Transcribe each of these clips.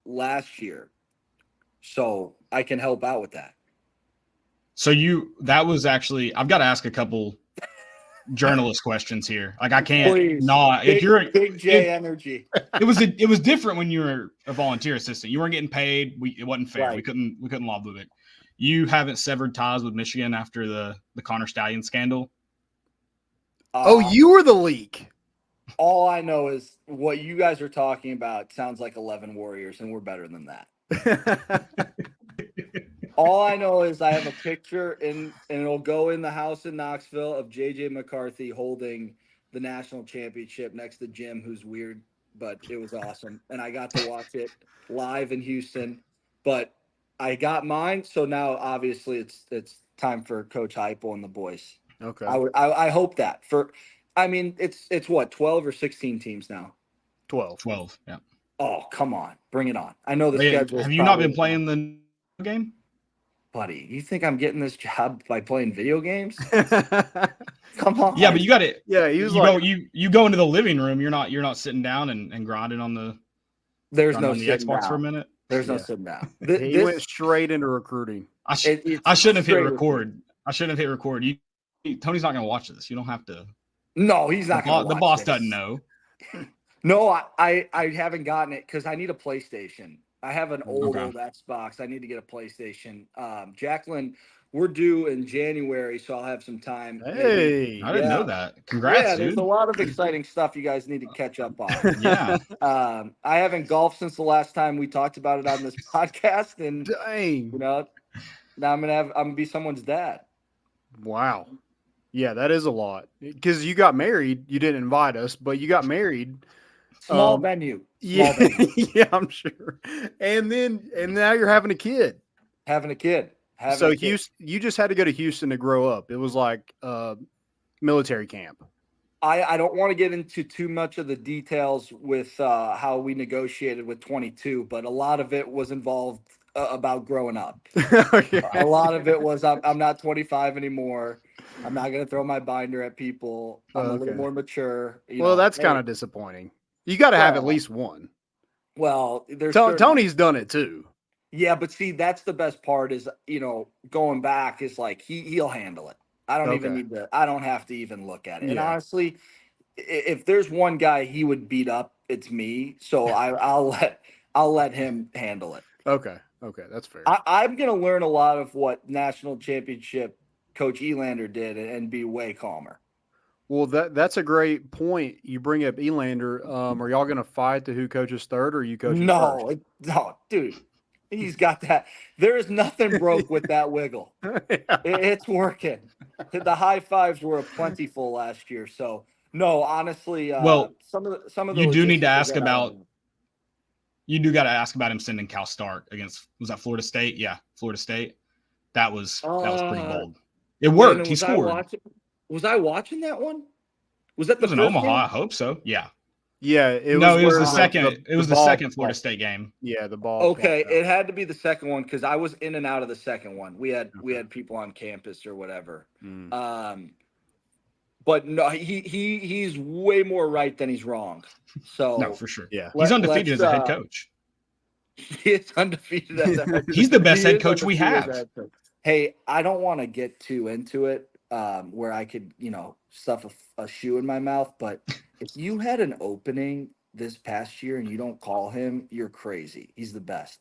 last year, so I can help out with that. So that was actually, I've got to ask a couple journalist questions here. Like I can't Please. not. If Big J energy. It was different when you were a volunteer assistant. You weren't getting paid. It wasn't fair. Right. We couldn't lobby it. You haven't severed ties with Michigan after the Connor Stallion scandal. You were the leak. All I know is what you guys are talking about sounds like 11 Warriors, and we're better than that. All I know is I have a picture, and it'll go in the house in Knoxville of J.J. McCarthy holding the national championship next to Jim, who's weird, but it was awesome. And I got to watch it live in Houston. But I got mine, so now obviously it's time for Coach Heupel and the boys. Okay. I hope that it's what, 12 or 16 teams now? 12. Yeah. Oh, come on, bring it on! I know the schedule. Have you not been playing the game? Buddy, you think I'm getting this job by playing video games? Come on. Yeah, but you got it. Yeah, you go into the living room. You're not sitting down and grinding on the. There's no on the Xbox for a minute. There's no sitting down. He went straight into recruiting. I shouldn't have hit record. I shouldn't have hit record. Tony's not going to watch this. You don't have to. No, he's not going to watch the boss this. doesn't know. No, I haven't gotten it because I need a PlayStation. I have an old Xbox. I need to get a PlayStation. Jacqueline, we're due in January, so I'll have some time. Hey, I didn't know that. Congrats, yeah, dude. there's a lot of exciting stuff you guys need to catch up on. Yeah. I haven't golfed since the last time we talked about it on this podcast, and dang, now I'm gonna be someone's dad. Wow. Yeah, that is a lot. Because you got married, you didn't invite us, but you got married. Small venue. Yeah, I'm sure. And now you're having a kid. You just had to go to Houston to grow up. It was like military camp. I don't want to get into too much of the details with how we negotiated with 22, but a lot of it was involved about growing up. Okay. A lot of it was I'm not 25 anymore. I'm not going to throw my binder at people. I'm a little more mature. That's kind of disappointing. You got to have at least one. Well, there's Tony's done it too. Yeah, but see, that's the best part is, going back is like he'll handle it. I don't even need to. I don't have to even look at it. Yeah. And honestly, if there's one guy he would beat up, it's me. So I'll let him handle it. Okay, that's fair. I'm gonna learn a lot of what national championship Coach Elander did and be way calmer. Well, that's a great point. You bring up Elander. Are y'all gonna fight to who coaches third, or you coaching first? No, dude. He's got that. There is nothing broke with that wiggle. It's working. The high fives were plentiful last year. So no, honestly, some of the you do need to ask about. You do got to ask about him sending Cal Stark against, was that Florida State? Yeah, Florida State. That was pretty bold. It worked. He scored. Was I watching that one? Was that the first Omaha? Game? I hope so. Yeah. Yeah, it was the second. It was the second Florida State game. Yeah, the ball. Okay, it had to be the second one because I was in and out of the second one. We had people on campus or whatever. But no, he's way more right than he's wrong. So no, for sure. Yeah, he's undefeated as a head coach. He is undefeated as a head coach. He's the best head coach we have. Hey, I don't want to get too into it, where I could, stuff a shoe in my mouth, but. If you had an opening this past year and you don't call him, you're crazy. He's the best.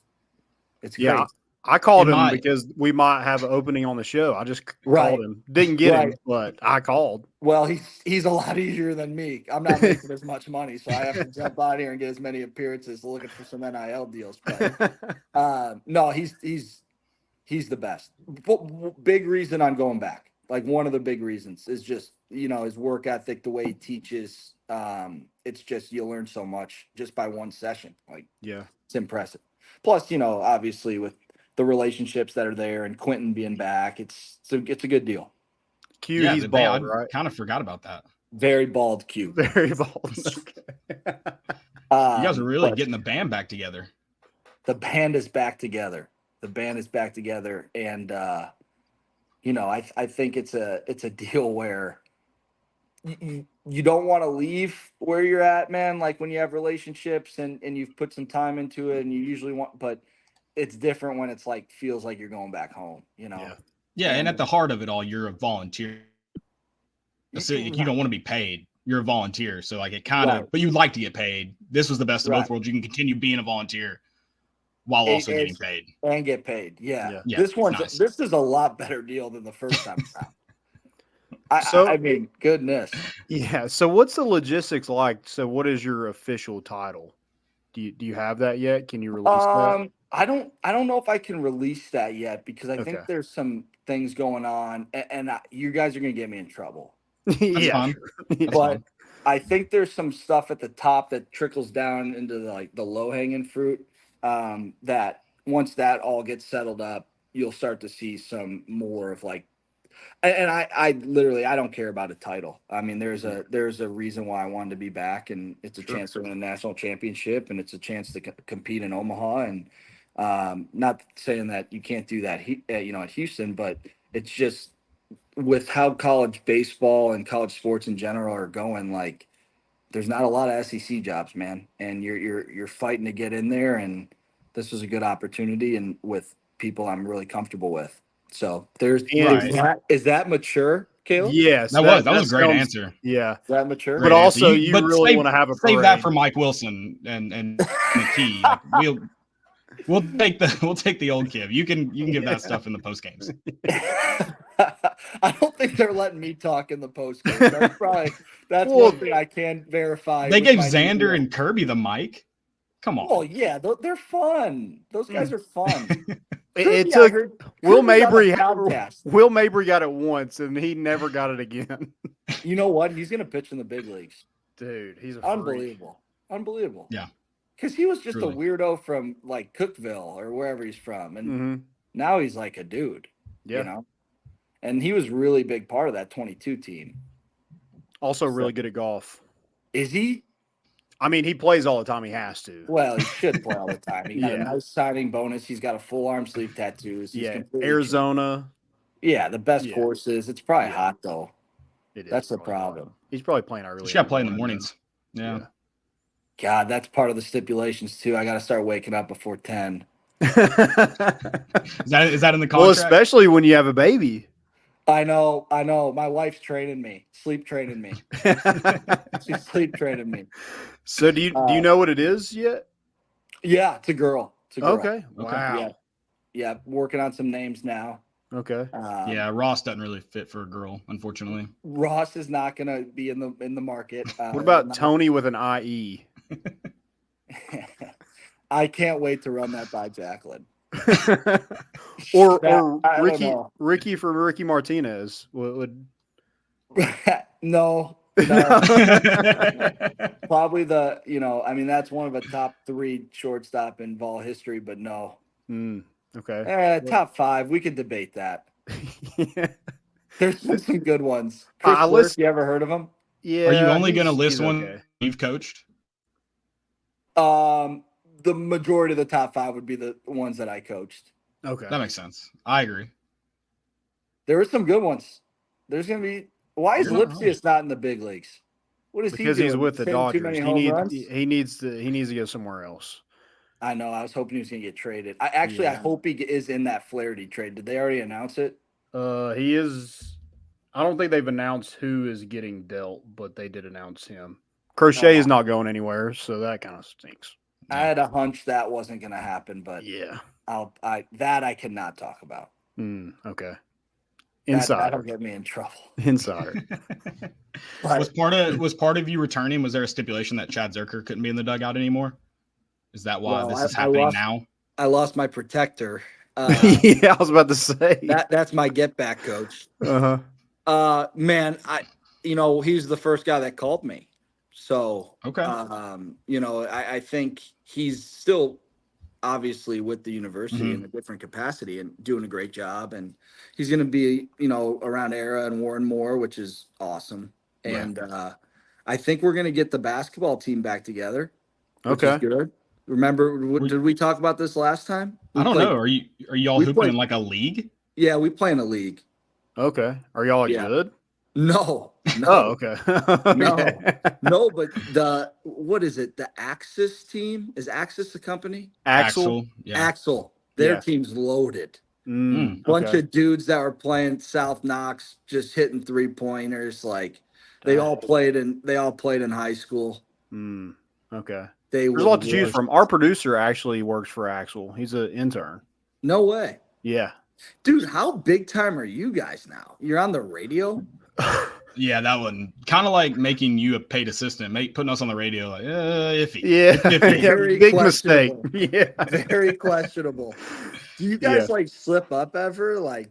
It's crazy. Yeah, I called him because we might have an opening on the show. I just called him. Didn't get him, but I called. Well, he's a lot easier than me. I'm not making as much money, so I have to jump out here and get as many appearances looking for some NIL deals. But no, he's the best. Big reason I'm going back. Like one of the big reasons is just, his work ethic, the way he teaches. It's just, you learn so much just by one session. Like, yeah, it's impressive. Plus, obviously with the relationships that are there and Quentin being back, it's a good deal. Q, he's bald, right? I kind of forgot about that. Very bald Q. Very bald. You guys are really getting the band back together. The band is back together. And I think it's a deal where you don't want to leave where you're at, man. Like when you have relationships and you've put some time into it, and you usually want, but it's different when it's like feels like you're going back home, you know. Yeah, and at the heart of it all, you're a volunteer. So you don't want to be paid. You're a volunteer, so like it kind of, but you'd like to get paid. This was the best of both worlds. You can continue being a volunteer while also getting paid and get paid. Yeah. Yeah, This is a lot better deal than the first time around. I mean, goodness. Yeah. So what's the logistics like? So what is your official title? Do you have that yet? Can you release that? I don't know if I can release that yet because I think there's some things going on, and you guys are gonna get me in trouble. That's fine. But fine. I think there's some stuff at the top that trickles down into the low hanging fruit. That once that all gets settled up, you'll start to see some more of like. And I literally I don't care about a title. I mean, there's a reason why I wanted to be back, and it's a chance to win a national championship, and it's a chance to compete in Omaha. And not saying that you can't do that, at Houston, but it's just with how college baseball and college sports in general are going. Like, there's not a lot of SEC jobs, man, and you're fighting to get in there. And this was a good opportunity, and with people I'm really comfortable with. So is that mature, Caleb? Yes, that was a great answer. Yeah, is that mature? But also, you really want to have a parade. Save that for Mike Wilson and McKee. Like, we'll take the old Kiv. You can give that stuff in the post games. I don't think they're letting me talk in the post games. That's one thing I can verify. They gave Xander and Kirby the mic. Come on. Oh yeah, they're fun. Those guys are fun. It took Will Mabry. Will Mabry got it once, and he never got it again. You know what? He's going to pitch in the big leagues. Dude, he's unbelievable. Unbelievable. Yeah. Because he was just a weirdo from like Cookeville or wherever he's from, and now he's like a dude. Yeah. You know, and he was really big part of that 22 team. Also, really good at golf. Is he? I mean, he plays all the time. He has to. Well, he should play all the time. He got a nice signing bonus. He's got a full arm sleeve tattoos. He's Arizona. Yeah, the best courses. It's probably hot though. That's the problem. Hot. He's probably playing early. He's got to play in the mornings. Yeah. God, that's part of the stipulations too. I got to start waking up before 10. Is that in the contract? Well, especially when you have a baby. I know. My wife's training me, sleep training me. She's sleep training me. So do you know what it is yet? Yeah, it's a girl. Okay. Wow. Yeah. Working on some names now. Okay. Yeah, Ross doesn't really fit for a girl, unfortunately. Ross is not going to be in the market. What about Tony with an IE? I can't wait to run that by Jacqueline. or Ricky from Ricky Martinez would. No. Probably that's one of the top 3 shortstop in ball history, but no. Okay. Top 5. We could debate that. Yeah. There's been some good ones. Chris Worth, you ever heard of him? Yeah. Are you only going to list one you've coached? The majority of the top 5 would be the ones that I coached. Okay. That makes sense. I agree. There are some good ones. There's going to be. Why is Lipsius not in the big leagues? What is because he doing? He's with the Dodgers. He needs to go somewhere else. I know. I was hoping he was going to get traded. I hope he is in that Flaherty trade. Did they already announce it? He is. I don't think they've announced who is getting dealt, but they did announce him. Crochet is not going anywhere, so that kind of stinks. I had a hunch that wasn't going to happen, but I cannot talk about. Okay. Insider. That'll get me in trouble. Insider. Was part of you returning? Was there a stipulation that Chad Zerker couldn't be in the dugout anymore? Is that why this is happening now? I lost my protector. I was about to say that's my get back coach. Man, he's the first guy that called me. So, okay. I think he's still obviously with the university in a different capacity and doing a great job. And he's going to be, around Era and Warren Moore, which is awesome. And I think we're going to get the basketball team back together. Which is good. Remember, did we talk about this last time? I don't know. Are y'all hooping in like a league? Yeah, we play in a league. Okay. Are y'all good? No. Oh, okay. No, no, but what is it? The Axis team? Is Axis the company? Axel. Yeah. Axel. Their Yeah. team's loaded. Bunch Okay. of dudes that were playing South Knox, just hitting 3-pointers. Like they all played in high school. Okay. They There's a lot would to choose work. from. Our producer actually works for Axel. He's an intern. No way. Yeah. Dude, how big time are you guys now? You're on the radio? Yeah, that one kind of like making you a paid assistant, putting us on the radio, like iffy. Yeah. Iffy. Very Big mistake. questionable. Yeah. Very questionable. Do you Yeah. guys like slip up ever? Like,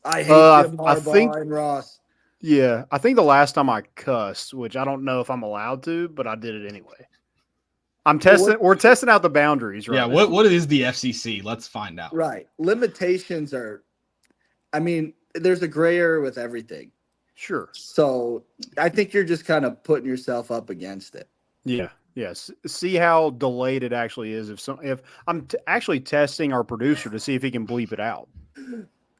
I hate Jim Harbaugh and Ross. Yeah. I think the last time I cussed, which I don't know if I'm allowed to, but I did it anyway. We're testing out the boundaries, right? Yeah. now. What is the FCC? Let's find out. Right. Limitations are, I mean, there's a gray area with everything. Sure. So I think you're just kind of putting yourself up against it. Yeah. Yes. See how delayed it actually is. If I'm actually testing our producer to see if he can bleep it out.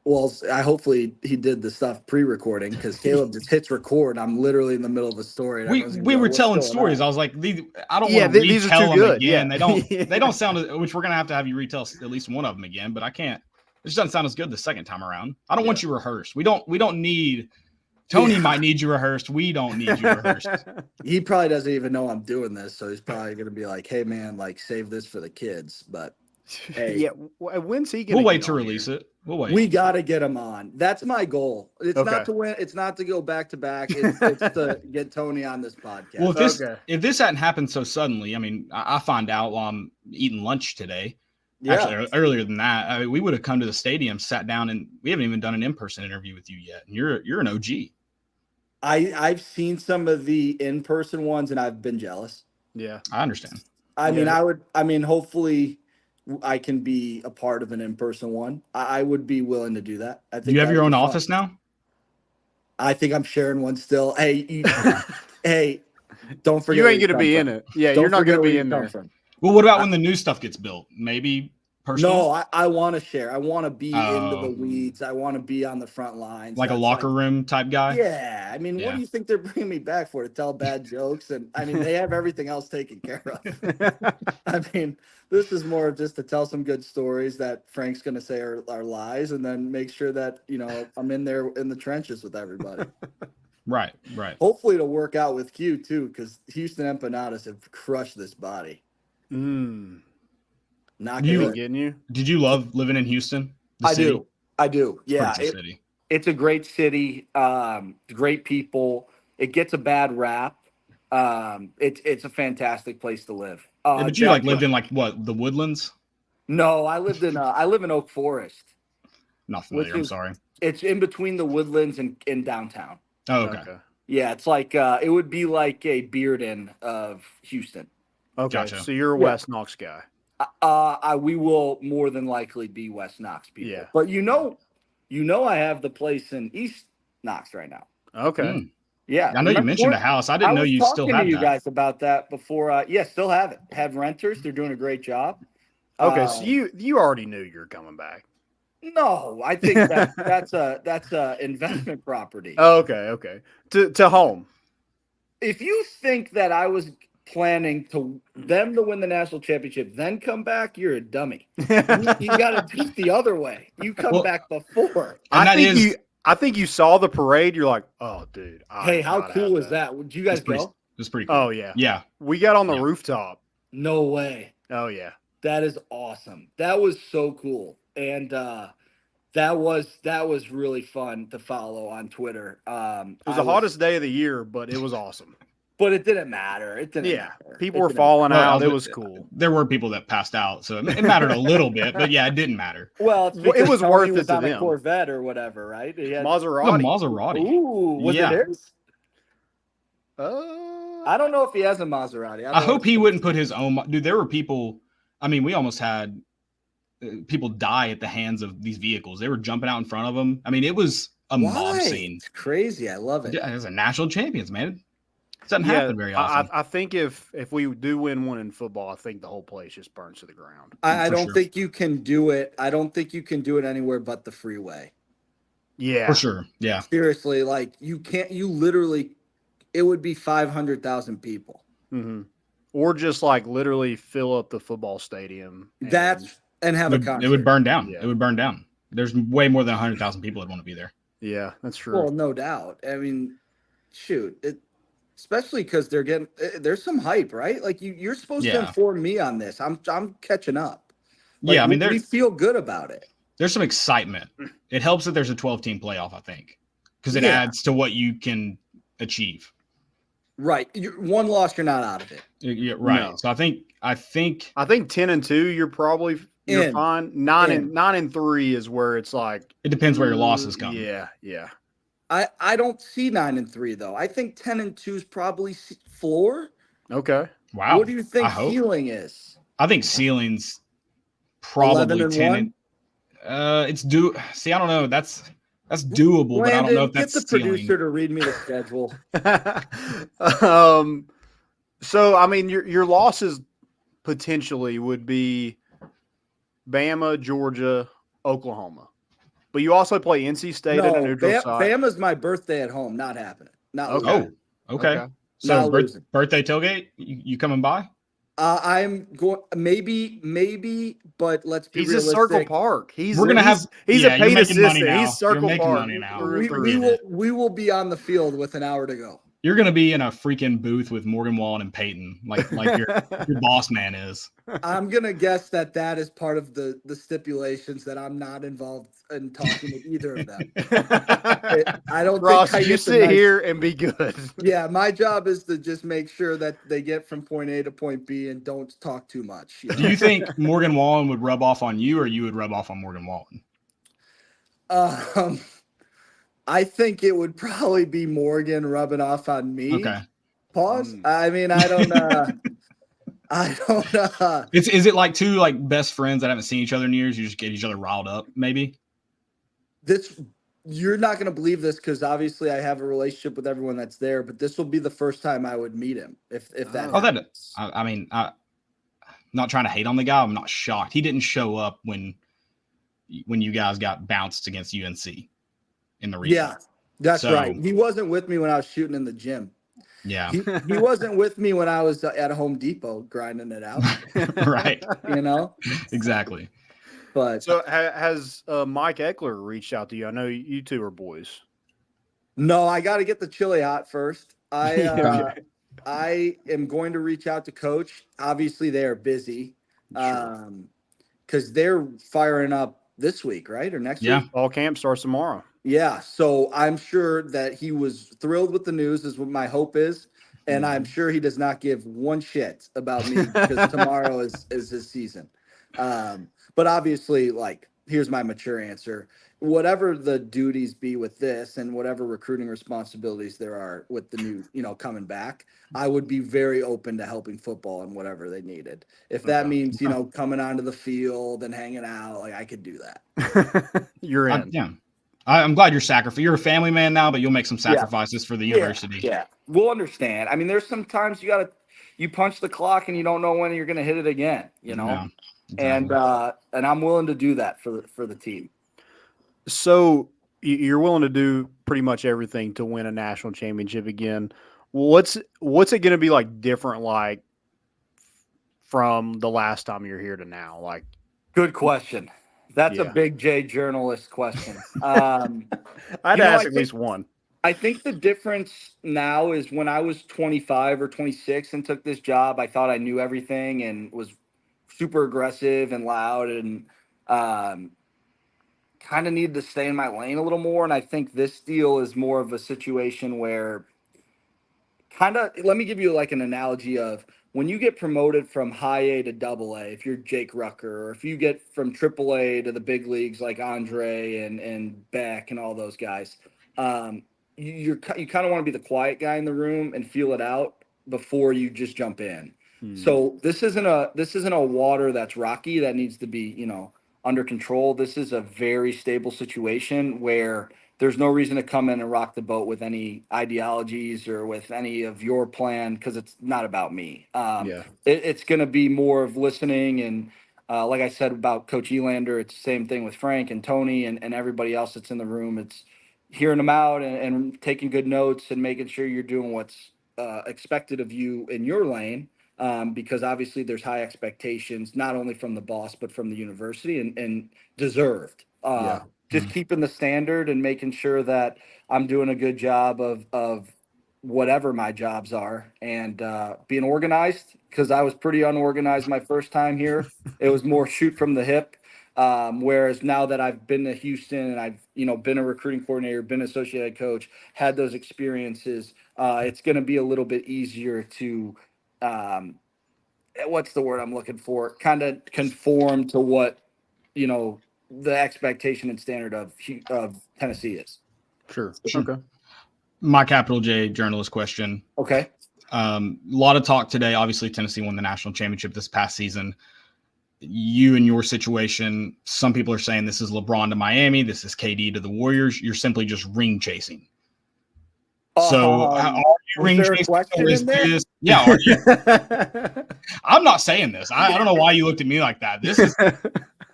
Well, hopefully he did the stuff pre-recording because Caleb just hits record. I'm literally in the middle of a story. We were telling stories. I was like, I don't want to these are retell too them good. again. Yeah. They don't sound, which we're gonna have you retell at least one of them again. But I can't. It just doesn't sound as good the second time around. I don't want you rehearsed. We don't need. Tony might need you rehearsed. We don't need you rehearsed. He probably doesn't even know I'm doing this, so he's probably gonna be like, "Hey, man, like save this for the kids." But hey, yeah, when's he gonna? We'll wait to release it. We'll wait. We gotta get him on. That's my goal. It's not to win. It's not to go back to back. It's to get Tony on this podcast. Well, if this hadn't happened so suddenly, I mean, I find out while I'm eating lunch today. Yeah. Actually, earlier than that, we would have come to the stadium, sat down, and we haven't even done an in-person interview with you yet. And you're an OG. I've seen some of the in-person ones, and I've been jealous. Yeah, I understand. I mean, hopefully I can be a part of an in-person one. I would be willing to do that. I think you have your own office now? I think I'm sharing one still. Hey, hey, don't forget. You ain't going to be in it. Yeah, you're not going to be in there. Well, what about when the new stuff gets built? Maybe personal? No, I want to share. I want to be into the weeds. I want to be on the front lines. Like a locker room type guy? Yeah. I mean, what do you think they're bringing me back for? To tell bad jokes? And I mean, they have everything else taken care of. I mean, this is more just to tell some good stories that Frank's going to say are lies, and then make sure that, I'm in there in the trenches with everybody. Right. Hopefully it'll work out with Q too, because Houston empanadas have crushed this body. Not getting you. Did you love living in Houston? I do. Yeah. City. It's a great city. Great people. It gets a bad rap. It's a fantastic place to live. But you lived in the Woodlands? No, I live in Oak Forest. Not familiar. I'm sorry. It's in between the Woodlands and in downtown. Oh, okay. Yeah, it's like it would be like a Bearden of Houston. Okay, gotcha. So you're a West Knox guy. We will more than likely be West Knox people. Yeah. But I have the place in East Knox right now. Okay. Yeah. I know you mentioned a house. I didn't know you still had that. I was talking to you guys about that before. Still have it. Have renters. They're doing a great job. Okay, so you already knew you were coming back. No, I think that's a investment property. Oh, okay. To home. If you think that I was planning them to win the national championship, then come back, you're a dummy. You got to do it the other way. You come back before. I think you saw the parade. You're like, oh, dude. Hey, how cool was that? Would you guys go? It was pretty cool. Oh, yeah. Yeah. We got on the rooftop. No way. Oh, yeah. That is awesome. That was so cool. And that was really fun to follow on Twitter. It was the hottest day of the year, but it was awesome. But it didn't matter. It didn't matter. People were falling out. It was cool. There were people that passed out, so it mattered a little bit, but yeah, it didn't matter. Well, it was worth it to on them. A Corvette or whatever, right? He had Maserati. Maserati. Ooh, was it his? I don't know if he has a Maserati. I hope he wouldn't put his own. Dude, there were people. I mean, we almost had people die at the hands of these vehicles. They were jumping out in front of them. I mean, it was a mob scene. It's crazy. I love it. Yeah, it was a national champions, man. It doesn't happen very often. I think if we do win one in football, I think the whole place just burns to the ground. I don't think you can do it. I don't think you can do it anywhere but the freeway. Yeah, for sure. Yeah. Seriously, like you literally, it would be 500,000 people. Mm-hmm. Or just like literally fill up the football stadium. And have a concert. It would burn down. Yeah. It would burn down. There's way more than 100,000 people that want to be there. Yeah, that's true. Well, no doubt. I mean, shoot, especially because there's some hype, right? Like you're supposed to inform me on this. I'm catching up. Like, yeah, I mean, we feel good about it. There's some excitement. It helps that there's a 12-team playoff, I think, because it adds to what you can achieve. Right. One loss, you're not out of it. Yeah, right. No. So I think 10-2, you're fine. 9-3 is where it's like it depends where your losses come. Yeah. I don't see 9-3 though. I think 10-2 is probably floor. Okay. Wow. What do you think ceiling is? I think ceiling's probably 10. It's due. See, I don't know. That's doable, Landon, but I don't know if that's get the producer to read me the schedule. So I mean, your losses potentially would be Bama, Georgia, Oklahoma, but you also play NC State at a neutral site. Bama's my birthday at home. Not happening. Not okay. losing. Okay. So birthday tailgate, you coming by? I'm going maybe, but let's be realistic. He's a Circle Park. He's a paid assistant. He's Circle Park. We will be on the field with an hour to go. You're going to be in a freaking booth with Morgan Wallen and Peyton, like your boss man is. I'm going to guess that is part of the stipulations that I'm not involved in talking with either of them. I don't Ross, think you sit here and be good. Yeah, my job is to just make sure that they get from point A to point B and don't talk too much. Do you think Morgan Wallen would rub off on you, or you would rub off on Morgan Wallen? I think it would probably be Morgan rubbing off on me. Okay. Pause. I mean, I don't Is it like two best friends that haven't seen each other in years? You just get each other riled up, maybe? You're not going to believe this because obviously I have a relationship with everyone that's there, but this will be the first time I would meet him if that happens. I mean, I'm not trying to hate on the guy. I'm not shocked. He didn't show up when you guys got bounced against UNC in the region. Yeah, that's right. He wasn't with me when I was shooting in the gym. Yeah. He wasn't with me when I was at Home Depot grinding it out. Right. Exactly. But so has Mike Eckler reached out to you? I know you two are boys. No, I got to get the chili hot first. I am going to reach out to Coach. Obviously, they are busy because they're firing up this week, right? Or next week? Yeah, fall camp starts tomorrow. Yeah, so I'm sure that he was thrilled with the news is what my hope is. And I'm sure he does not give one shit about me because tomorrow is his season. But obviously, here's my mature answer. Whatever the duties be with this and whatever recruiting responsibilities there are with the new, coming back, I would be very open to helping football and whatever they needed. If that means, coming onto the field and hanging out, I could do that. You're in. I'm glad you're a family man now, but you'll make some sacrifices for the university. Yeah, we'll understand. I mean, there's sometimes you punch the clock and you don't know when you're going to hit it again, Yeah, exactly. And I'm willing to do that for the team. So you're willing to do pretty much everything to win a national championship again. What's it going to be different from the last time you're here to now? Good question. That's a big J journalist question. I'd ask at least one. I think the difference now is when I was 25 or 26 and took this job, I thought I knew everything and was super aggressive and loud and kind of needed to stay in my lane a little more. And I think this deal is more of a situation where let me give you an analogy of when you get promoted from high A to double A, if you're Jake Rucker, or if you get from triple A to the big leagues like Andre and Beck and all those guys, you kind of want to be the quiet guy in the room and feel it out before you just jump in. So this isn't a water that's rocky that needs to be, under control. This is a very stable situation where there's no reason to come in and rock the boat with any ideologies or with any of your plan because it's not about me. It's going to be more of listening and Like I said about Coach Elander, it's the same thing with Frank and Tony and everybody else that's in the room. It's hearing them out and taking good notes and making sure you're doing what's expected of you in your lane. Because obviously there's high expectations, not only from the boss, but from the university and deserved. Yeah. Just keeping the standard and making sure that I'm doing a good job of whatever my jobs are and being organized because I was pretty unorganized my first time here. It was more shoot from the hip. Whereas now that I've been to Houston and I've been a recruiting coordinator, been associate coach, had those experiences, it's going to be a little bit easier to what's the word I'm looking for? Kind of conform to what the expectation and standard of Tennessee is. Sure. Okay. My capital J journalist question. Okay. A lot of talk today. Obviously, Tennessee won the national championship this past season. You and your situation, some people are saying this is LeBron to Miami. This is KD to the Warriors. You're simply just ring chasing. So are you ring there a chasing? question in there? Yeah, are you? I'm not saying this. I don't know why you looked at me like that. This is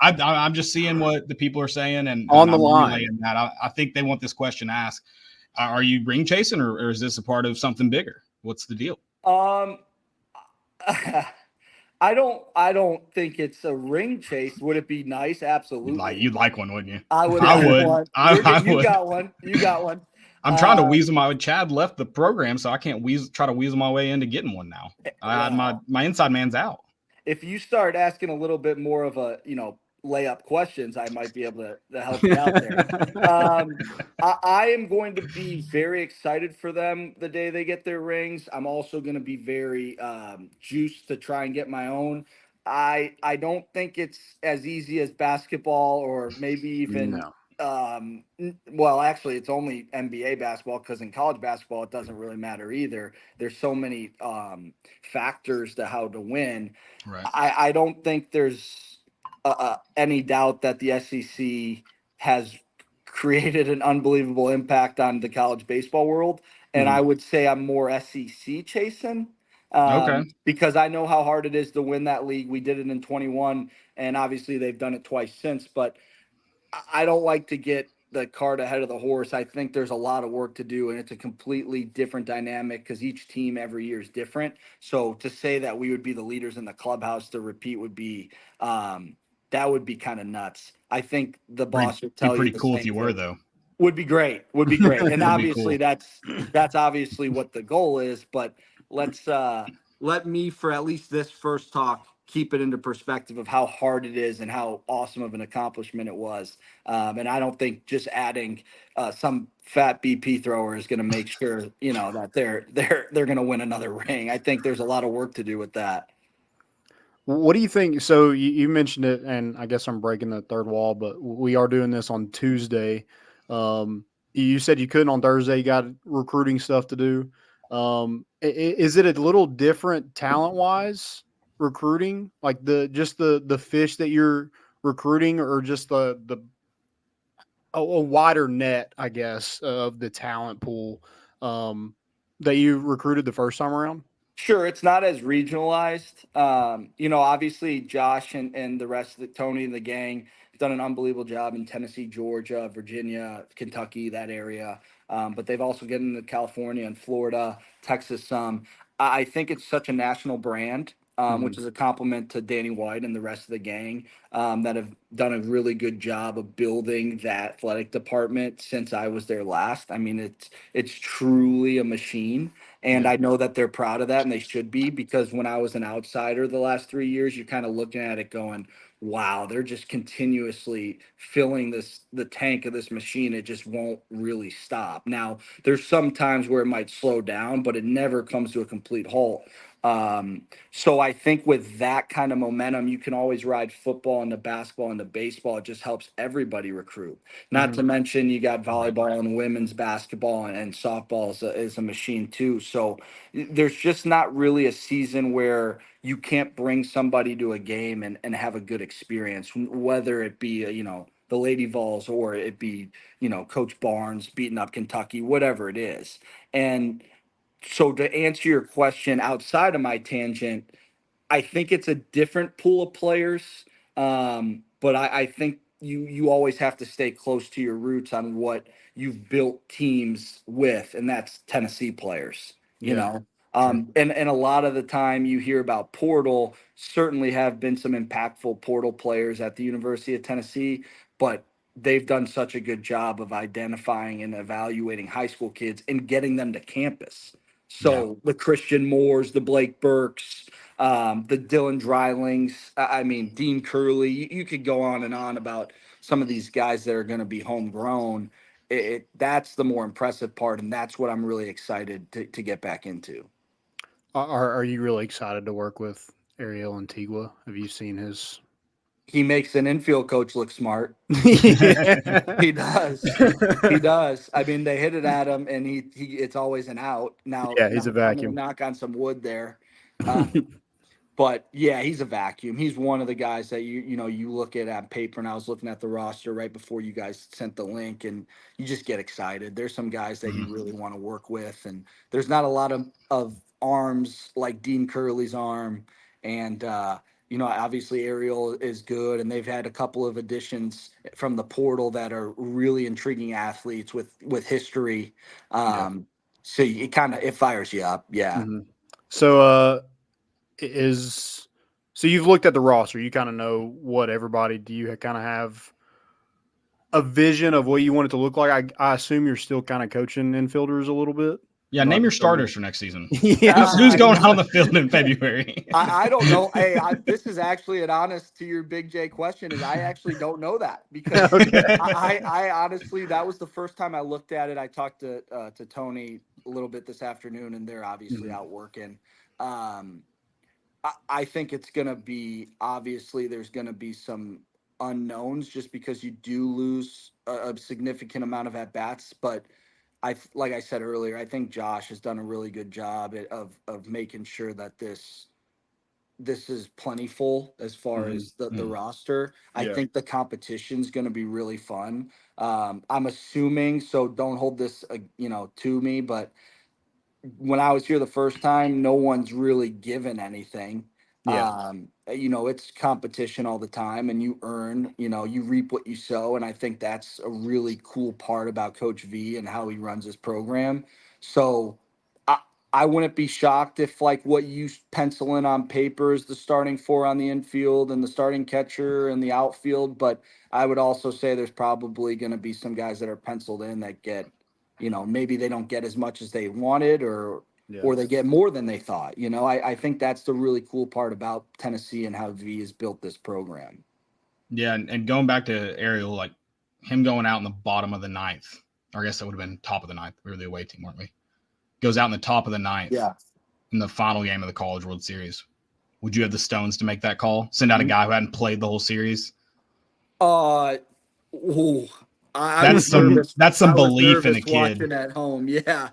I'm just seeing what the people are saying and on the I'm line. that. I think they want this question asked. Are you ring chasing or is this a part of something bigger? What's the deal? I don't think it's a ring chase. Would it be nice? Absolutely. You'd like one, wouldn't you? I would. I would. One. I You would. got one. You got one. I'm trying to weasel my. Chad left the program, so I can't try to weasel my way into getting one now. My inside man's out. If you start asking a little bit more of a layup questions, I might be able to help you out there. I am going to be very excited for them the day they get their rings. I'm also going to be very juiced to try and get my own. I don't think it's as easy as basketball or maybe even No. well, actually it's only NBA basketball because in college basketball it doesn't really matter either. There's so many factors to how to win. Right. I don't think there's any doubt that the SEC has created an unbelievable impact on the college baseball world. And I would say I'm more SEC chasing Okay. because I know how hard it is to win that league. We did it in 21, and obviously they've done it twice since. But I don't like to get the cart ahead of the horse. I think there's a lot of work to do, and it's a completely different dynamic because each team every year is different. So to say that we would be the leaders in the clubhouse to repeat would be that would be kind of nuts. I think the boss would tell you pretty the cool same if you thing. were though. Would be great. Would be great. And obviously cool. that's obviously what the goal is. But let's let me for at least this first talk keep it into perspective of how hard it is and how awesome of an accomplishment it was. And I don't think just adding some fat BP thrower is going to make sure that they're going to win another ring. I think there's a lot of work to do with that. What do you think? So you mentioned it, and I guess I'm breaking the third wall, but we are doing this on Tuesday. You said you couldn't on Thursday. You got recruiting stuff to do. Is it a little different talent wise recruiting, like the fish that you're recruiting, or just a wider net, I guess, of the talent pool that you recruited the first time around? Sure, it's not as regionalized. Obviously Josh and the rest of Tony and the gang have done an unbelievable job in Tennessee, Georgia, Virginia, Kentucky, that area. But they've also gotten into California and Florida, Texas some. I think it's such a national brand, which is a compliment to Danny White and the rest of the gang that have done a really good job of building that athletic department since I was there last. I mean, it's truly a machine. And I know that they're proud of that and they should be because when I was an outsider the last 3 years, you're kind of looking at it going, wow, they're just continuously filling the tank of this machine. It just won't really stop. Now, there's some times where it might slow down, but it never comes to a complete halt. So I think with that kind of momentum, you can always ride football into basketball into baseball. It just helps everybody recruit. Not to mention you got volleyball and women's basketball and softball is a machine too. So there's just not really a season where you can't bring somebody to a game and have a good experience, whether it be, the Lady Vols or it be, Coach Barnes beating up Kentucky, whatever it is. And so to answer your question outside of my tangent, I think it's a different pool of players But I think you always have to stay close to your roots on what you've built teams with, and that's Tennessee players. You Yeah, know, and a lot of the time you hear about portal. Certainly have been some impactful portal players at the University of Tennessee, but they've done such a good job of identifying and evaluating high school kids and getting them to campus. So the Christian Moores, the Blake Burks, the Dylan Drylings, I mean, Dean Curley. You could go on and on about some of these guys that are going to be homegrown. That's the more impressive part, and that's what I'm really excited to get back into. Are you really excited to work with Ariel Antigua? Have you seen his? He makes an infield coach look smart. Yeah. He does. He does. I mean, they hit it at him, and he it's always an out. Now, Yeah, now he's a I'm going to vacuum. knock on some wood there. Uh, But yeah, he's a vacuum. He's one of the guys that you look at on paper, and I was looking at the roster right before you guys sent the link, and you just get excited. There's some guys that you Mhm. really want to work with, and there's not a lot of arms like Dean Curley's arm, and obviously Ariel is good, and they've had a couple of additions from the portal that are really intriguing athletes with history. Yeah. So it fires you up, yeah. Hmm. So, is so you've looked at the roster. You kind of know what everybody. Do you kind of have a vision of what you want it to look like? I assume you're still kind of coaching infielders a little bit. Yeah, name your starters for next season. Yeah. Who's going on the field in February? I don't know. Hey, this is actually an honest to your Big J question. Is I actually don't know that because Okay. I honestly that was the first time I looked at it. I talked to Tony a little bit this afternoon, and they're obviously Mhm. out working. I think it's gonna be obviously there's gonna be some unknowns just because you do lose a significant amount of at bats, but like I said earlier, I think Josh has done a really good job of making sure that this is plentiful as far Mhm. as the Mm. roster. I Yeah. think the competition's going to be really fun. I'm assuming, so don't hold this, to me, but when I was here the first time, no one's really given anything. Yeah. It's competition all the time, and you earn, you reap what you sow. And I think that's a really cool part about Coach V and how he runs his program. So I, I wouldn't be shocked if, like, what you pencil in on paper is the starting four on the infield and the starting catcher and the outfield. But I would also say there's probably going to be some guys that are penciled in that get maybe they don't get as much as they wanted Yeah. or they get more than they thought. I think that's the really cool part about Tennessee and how V has built this program. Yeah, and going back to Ariel, like him going out in the bottom of the ninth, or I guess that would have been top of the ninth. We were the away team, weren't we? Goes out in the top of the ninth Yeah. in the final game of the College World Series. Would you have the stones to make that call? Send out a guy who hadn't played the whole series? Uh, ooh, I was nervous. That's some I was belief in a nervous kid. watching at home. Yeah.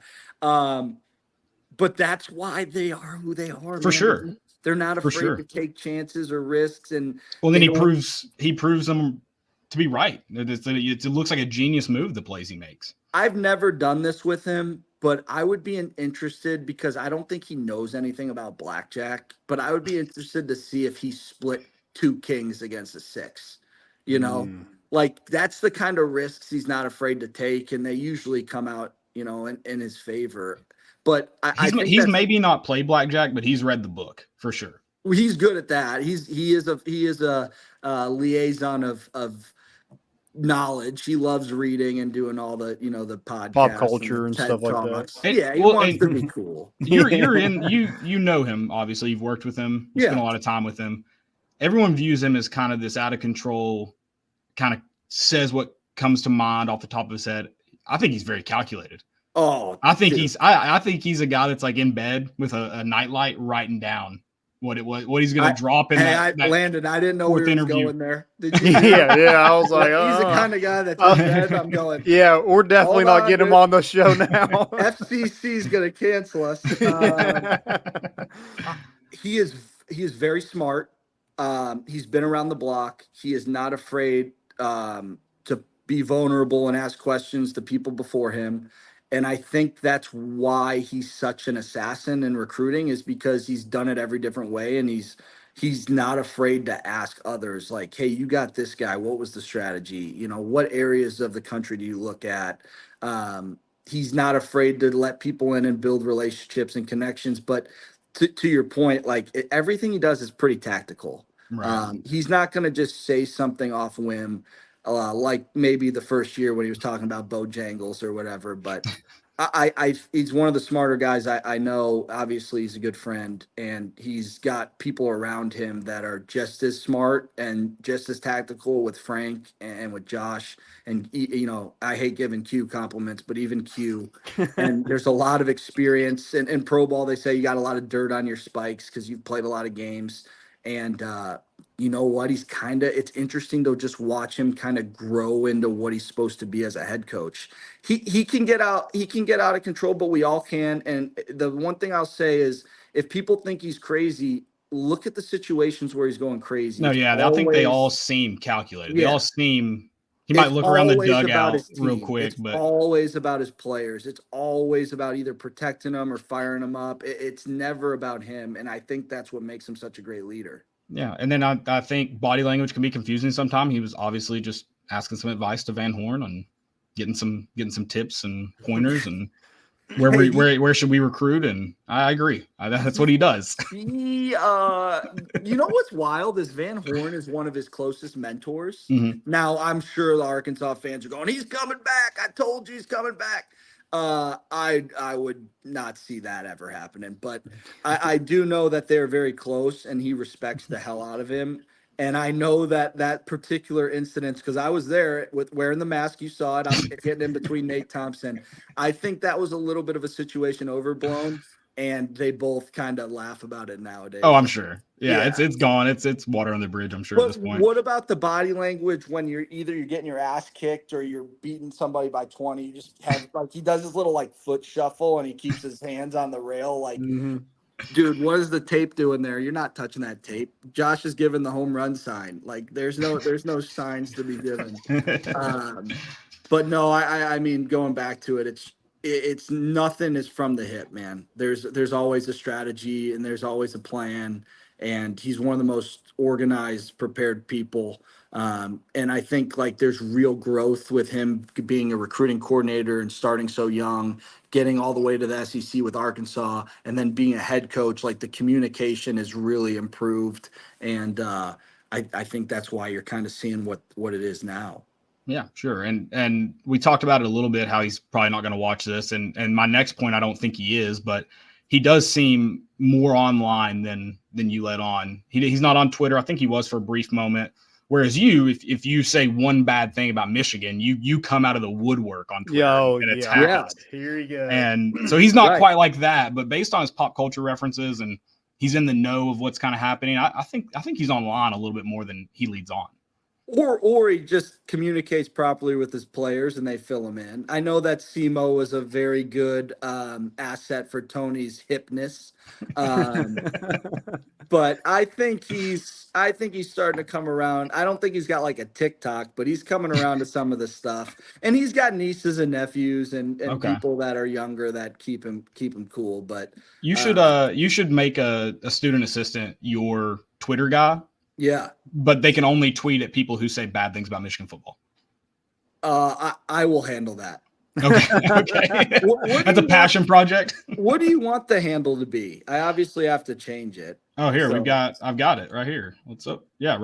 But that's why they are who they are, For man. sure. They're not For afraid to sure. take chances or risks, and Well, then they he don't. proves them to be right. It looks like a genius move, the plays he makes. I've never done this with him, but I would be interested because I don't think he knows anything about blackjack. But I would be interested to see if he split two kings against a six. You know, Mm. like that's the kind of risks he's not afraid to take, and they usually come out, in his favor. But I think He's that's maybe not played blackjack, but he's read the book for sure. he's good at that. He is a liaison of knowledge. He loves reading and doing all the Pop podcasts and the culture and stuff TED like that. Talks. Yeah, he wants to be cool. You're in you know him, obviously. You've worked with him, you spent Yeah. a lot of time with him. Everyone views him as kind of this out of control, kind of says what comes to mind off the top of his head. I think he's very calculated. Oh, I think dude. I think he's a guy that's like in bed with a nightlight writing down what he's going to drop in that Landon, I didn't know fourth we were interview. going there. Did you? Hear Yeah, I was like, he's the kind of guy that's in bed. I'm going. Yeah, we're definitely Hold not on, getting him dude. on the show now. FCC's gonna cancel us. He is very smart. He's been around the block. He is not afraid to be vulnerable and ask questions to people before him. And I think that's why he's such an assassin in recruiting is because he's done it every different way and he's not afraid to ask others, like, hey, you got this guy. What was the strategy? You know, what areas of the country do you look at? He's not afraid to let people in and build relationships and connections. But to your point, like everything he does is pretty tactical. Right. He's not going to just say something off whim, like maybe the first year when he was talking about Bojangles or whatever. But he's one of the smarter guys I know. Obviously, he's a good friend, and he's got people around him that are just as smart and just as tactical with Frank and with Josh. And you know, I hate giving Q compliments, but even Q. And there's a lot of experience in pro ball. They say you got a lot of dirt on your spikes because you've played a lot of games. And you know what? It's interesting to just watch him kind of grow into what he's supposed to be as a head coach. He can get out of control, but we all can. And the one thing I'll say is if people think he's crazy, look at the situations where he's going crazy. No, It's yeah, I think they all seem calculated. They all seem. He might look around the about dugout his real team. quick, It's but always about his players. It's always about either protecting them or firing them up. It's never about him. And I think that's what makes him such a great leader. yeah. And then I think body language can be confusing sometimes. He was obviously just asking some advice to Van Horn and getting some tips and pointers and where should we recruit? And I agree. That's what he does. You know what's wild is Van Horn is one of his closest mentors. Mm-hmm. Now I'm sure the Arkansas fans are going, he's coming back. I told you he's coming back. I would not see that ever happening, but I do know that they're very close and he respects the hell out of him. And I know that particular incident, because I was there with wearing the mask. You saw it. I'm getting in between Nate Thompson. I think that was a little bit of a situation overblown, and they both kind of laugh about it nowadays. Oh, I'm sure. Yeah. Yeah. It's gone. It's water on the bridge, I'm sure, at But this point. what about the body language when you're getting your ass kicked or you're beating somebody by 20? You just have like he does his little like foot shuffle and he keeps his hands on the rail. Like, dude, what is the tape doing there? You're not touching that tape. Josh is giving the home run sign. Like, there's no signs to be given. But no, I mean, going back to it, it's nothing is from the hip, man. There's always a strategy and there's always a plan. And he's one of the most organized, prepared people. And I think like there's real growth with him being a recruiting coordinator and starting so young, getting all the way to the SEC with Arkansas, and then being a head coach. Like the communication is really improved, and I think that's why you're kind of seeing what it is now. Yeah, sure. And we talked about it a little bit, how he's probably not going to watch this. And my next point, I don't think he is, but he does seem more online than you let on. He's not on Twitter. I think he was for a brief moment. Whereas you, if you say one bad thing about Michigan, you come out of the woodwork on Twitter and attack us. Here you go. And so he's not quite like that, but based on his pop culture references and he's in the know of what's kind of happening, I think he's online a little bit more than he leads on. Or he just communicates properly with his players and they fill him in. I know that Simo was a very good asset for Tony's hipness, but I think he's starting to come around. I don't think he's got like a TikTok, but he's coming around to some of the stuff. And he's got nieces and nephews and people that are younger that keep him cool. But you should make a student assistant your Twitter guy. Yeah. But they can only tweet at people who say bad things about Michigan football. I will handle that. Okay. That's a passion project. What do you want the handle to be? I obviously have to change it. Oh, here I've got it right here. What's up? Yeah,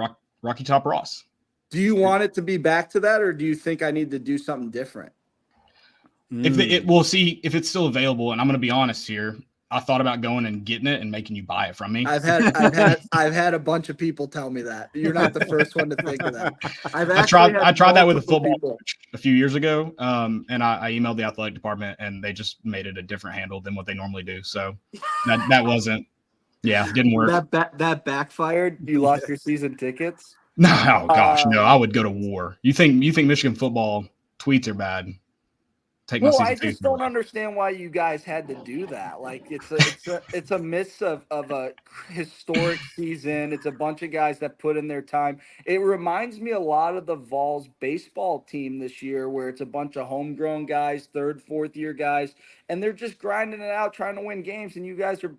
RockyTopRoss. Do you want it to be back to that, or do you think I need to do something different? We'll see if it's still available. And I'm going to be honest here. I thought about going and getting it and making you buy it from me. I've had a bunch of people tell me that. You're not the first one to think of that. I tried that with a football coach a few years ago, and I emailed the athletic department, and they just made it a different handle than what they normally do. So that wasn't, didn't work. That backfired. You lost your season tickets. No, oh gosh, no. I would go to war. You think Michigan football tweets are bad? I just don't understand why you guys had to do that. Like it's a miss of a historic season. It's a bunch of guys that put in their time. It reminds me a lot of the Vols baseball team this year, where it's a bunch of homegrown guys, third, fourth year guys, and they're just grinding it out, trying to win games. And you guys are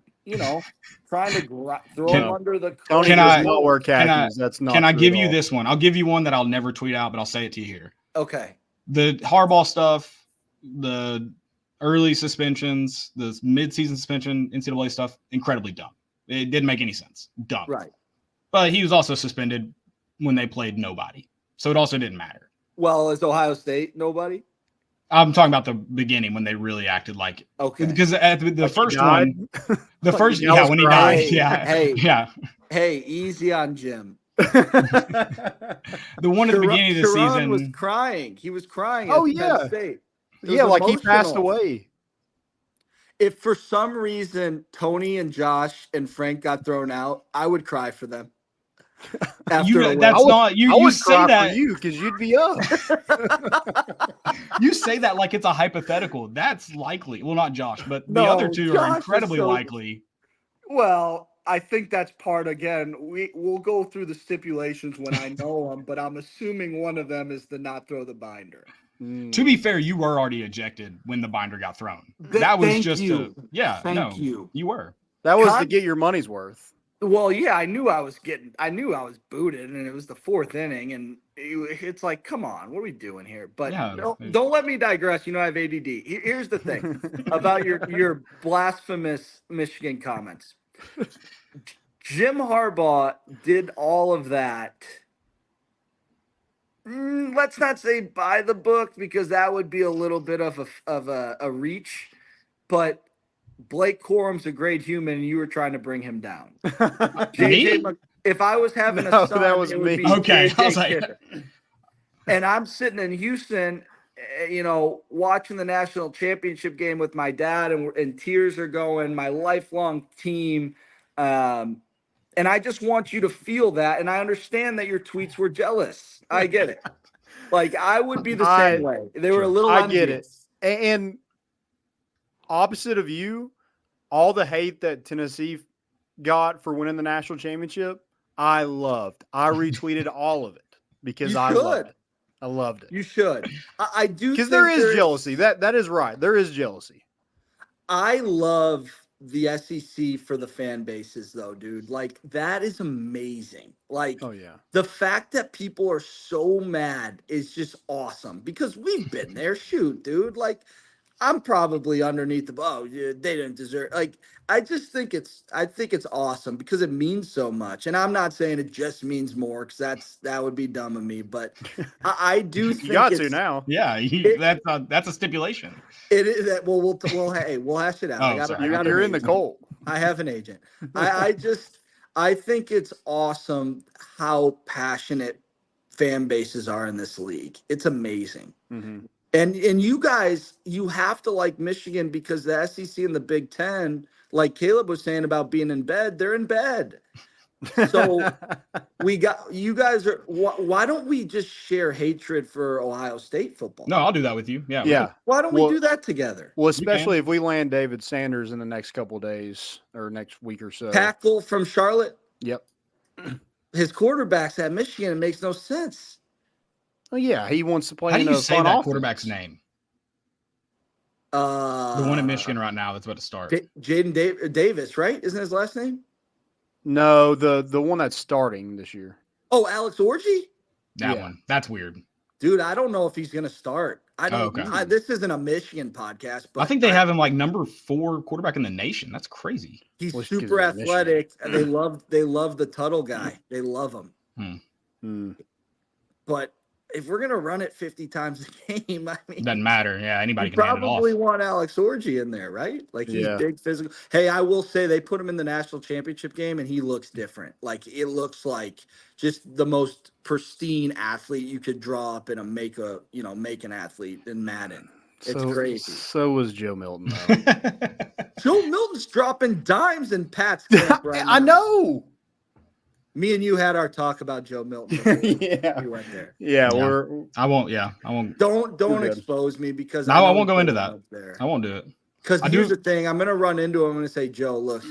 trying to throw him under the. Tony Can does I- not wear can I- khakis. That's not. Can I true give at you all. this one? I'll give you one that I'll never tweet out, but I'll say it to you here. Okay. The Harbaugh stuff, the early suspensions, the mid-season suspension, NCAA stuff, incredibly dumb. It didn't make any sense. Dumb. Right. But he was also suspended when they played nobody. So it also didn't matter. Well, is Ohio State nobody? I'm talking about the beginning when they really acted like Okay. because at the Like he first died? one, the first Dallas when he cried? died, yeah, Hey. yeah. Hey, easy on Jim. The one at the beginning of the Sharon season was crying. He was crying. Oh, at Penn yeah. State. It Yeah, was like he passed emotional. away. If for some reason Tony and Josh and Frank got thrown out, I would cry for them. After a win. that's not you. I You would say cry that for you because you'd be up. you say that like it's a hypothetical. That's likely. Well, not Josh, but the No, other two Josh are is incredibly so- likely. Well, I think that's part again. We'll go through the stipulations when I know them, but I'm assuming one of them is to not throw the binder. To be fair, you were already ejected when the binder got thrown. That was Thank just you. no, you. you were. That was to Con- get your money's worth. Well, yeah, I knew I was booted, and it was the fourth inning, and it's like, come on, what are we doing here? But Yeah, don't let me digress. I have ADD. Here's the thing about your blasphemous Michigan comments. Jim Harbaugh did all of that. Let's not say by the book because that would be a little bit of a reach, but Blake Corum's a great human, and you were trying to bring him down. If I was having a No, son, that was it would me. be Okay, JJ I was like- Kitter. And I'm sitting in Houston, watching the national championship game with my dad, and tears are going. My lifelong team, and I just want you to feel that. And I understand that your tweets were jealous. I get it. Like I would be the same way. They were a little. I get it. envious. And opposite of you, all the hate that Tennessee got for winning the national championship, I loved. I retweeted all of it because I loved it. I loved it. You should. I do Because think there is jealousy. That is right. There is jealousy. I love the SEC for the fan bases, though, dude. Like that is amazing. Like, Oh yeah. the fact that people are so mad is just awesome because we've been there. Shoot, dude. Like, I'm probably underneath they didn't deserve. Like, I think it's awesome because it means so much. And I'm not saying it just means more because that would be dumb of me. But I do think You got to now. Yeah, that's a stipulation. It is that. Well, we'll hash it out. Oh, sorry. You're in the cold. I have an agent. I think it's awesome how passionate fan bases are in this league. It's amazing. Mm-hmm. And you guys, you have to like Michigan because the SEC and the Big Ten, like Caleb was saying about being in bed, they're in bed. So you guys are. Why don't we just share hatred for Ohio State football? No, I'll do that with you. Yeah. Yeah. Why don't we do that together? Well, especially if we land David Sanders in the next couple of days or next week or so. Tackle from Charlotte. Yep. His quarterback's at Michigan. It makes no sense. Oh yeah, he wants to play How do in you a say fun that offense. quarterback's name? The The one in Michigan right now that's about to start. Jaden Davis, right? Isn't his last name? No, the one that's starting this year. Oh, Alex Orji? That Yeah. one. That's weird. Dude, I don't know if he's going to start. I don't. Okay. This isn't a Michigan podcast, but I think they have him like number 4 quarterback in the nation. That's crazy. he's Well, 'cause super they're Michigan. athletic. And they love the Tuttle guy. They love him. Hmm. But if we're gonna run it 50 times a game, I mean, Doesn't matter. Yeah, anybody you can hand it off. probably want Alex Orji in there, right? Like he's Yeah. big, physical. Hey, I will say they put him in the national championship game, and he looks different. Like it looks like just the most pristine athlete you could draw up and make an athlete in Madden. It's crazy. So was Joe Milton, though. Joe Milton's dropping dimes in Pat's camp right now. I know. Me and you had our talk about Joe Milton before Yeah. we went there. Yeah, Yeah. I won't. Don't good. expose me because No, I I won't go into that. There. I won't do it. Because I here's do- the thing, I'm gonna run into him. I'm gonna say, Joe, look,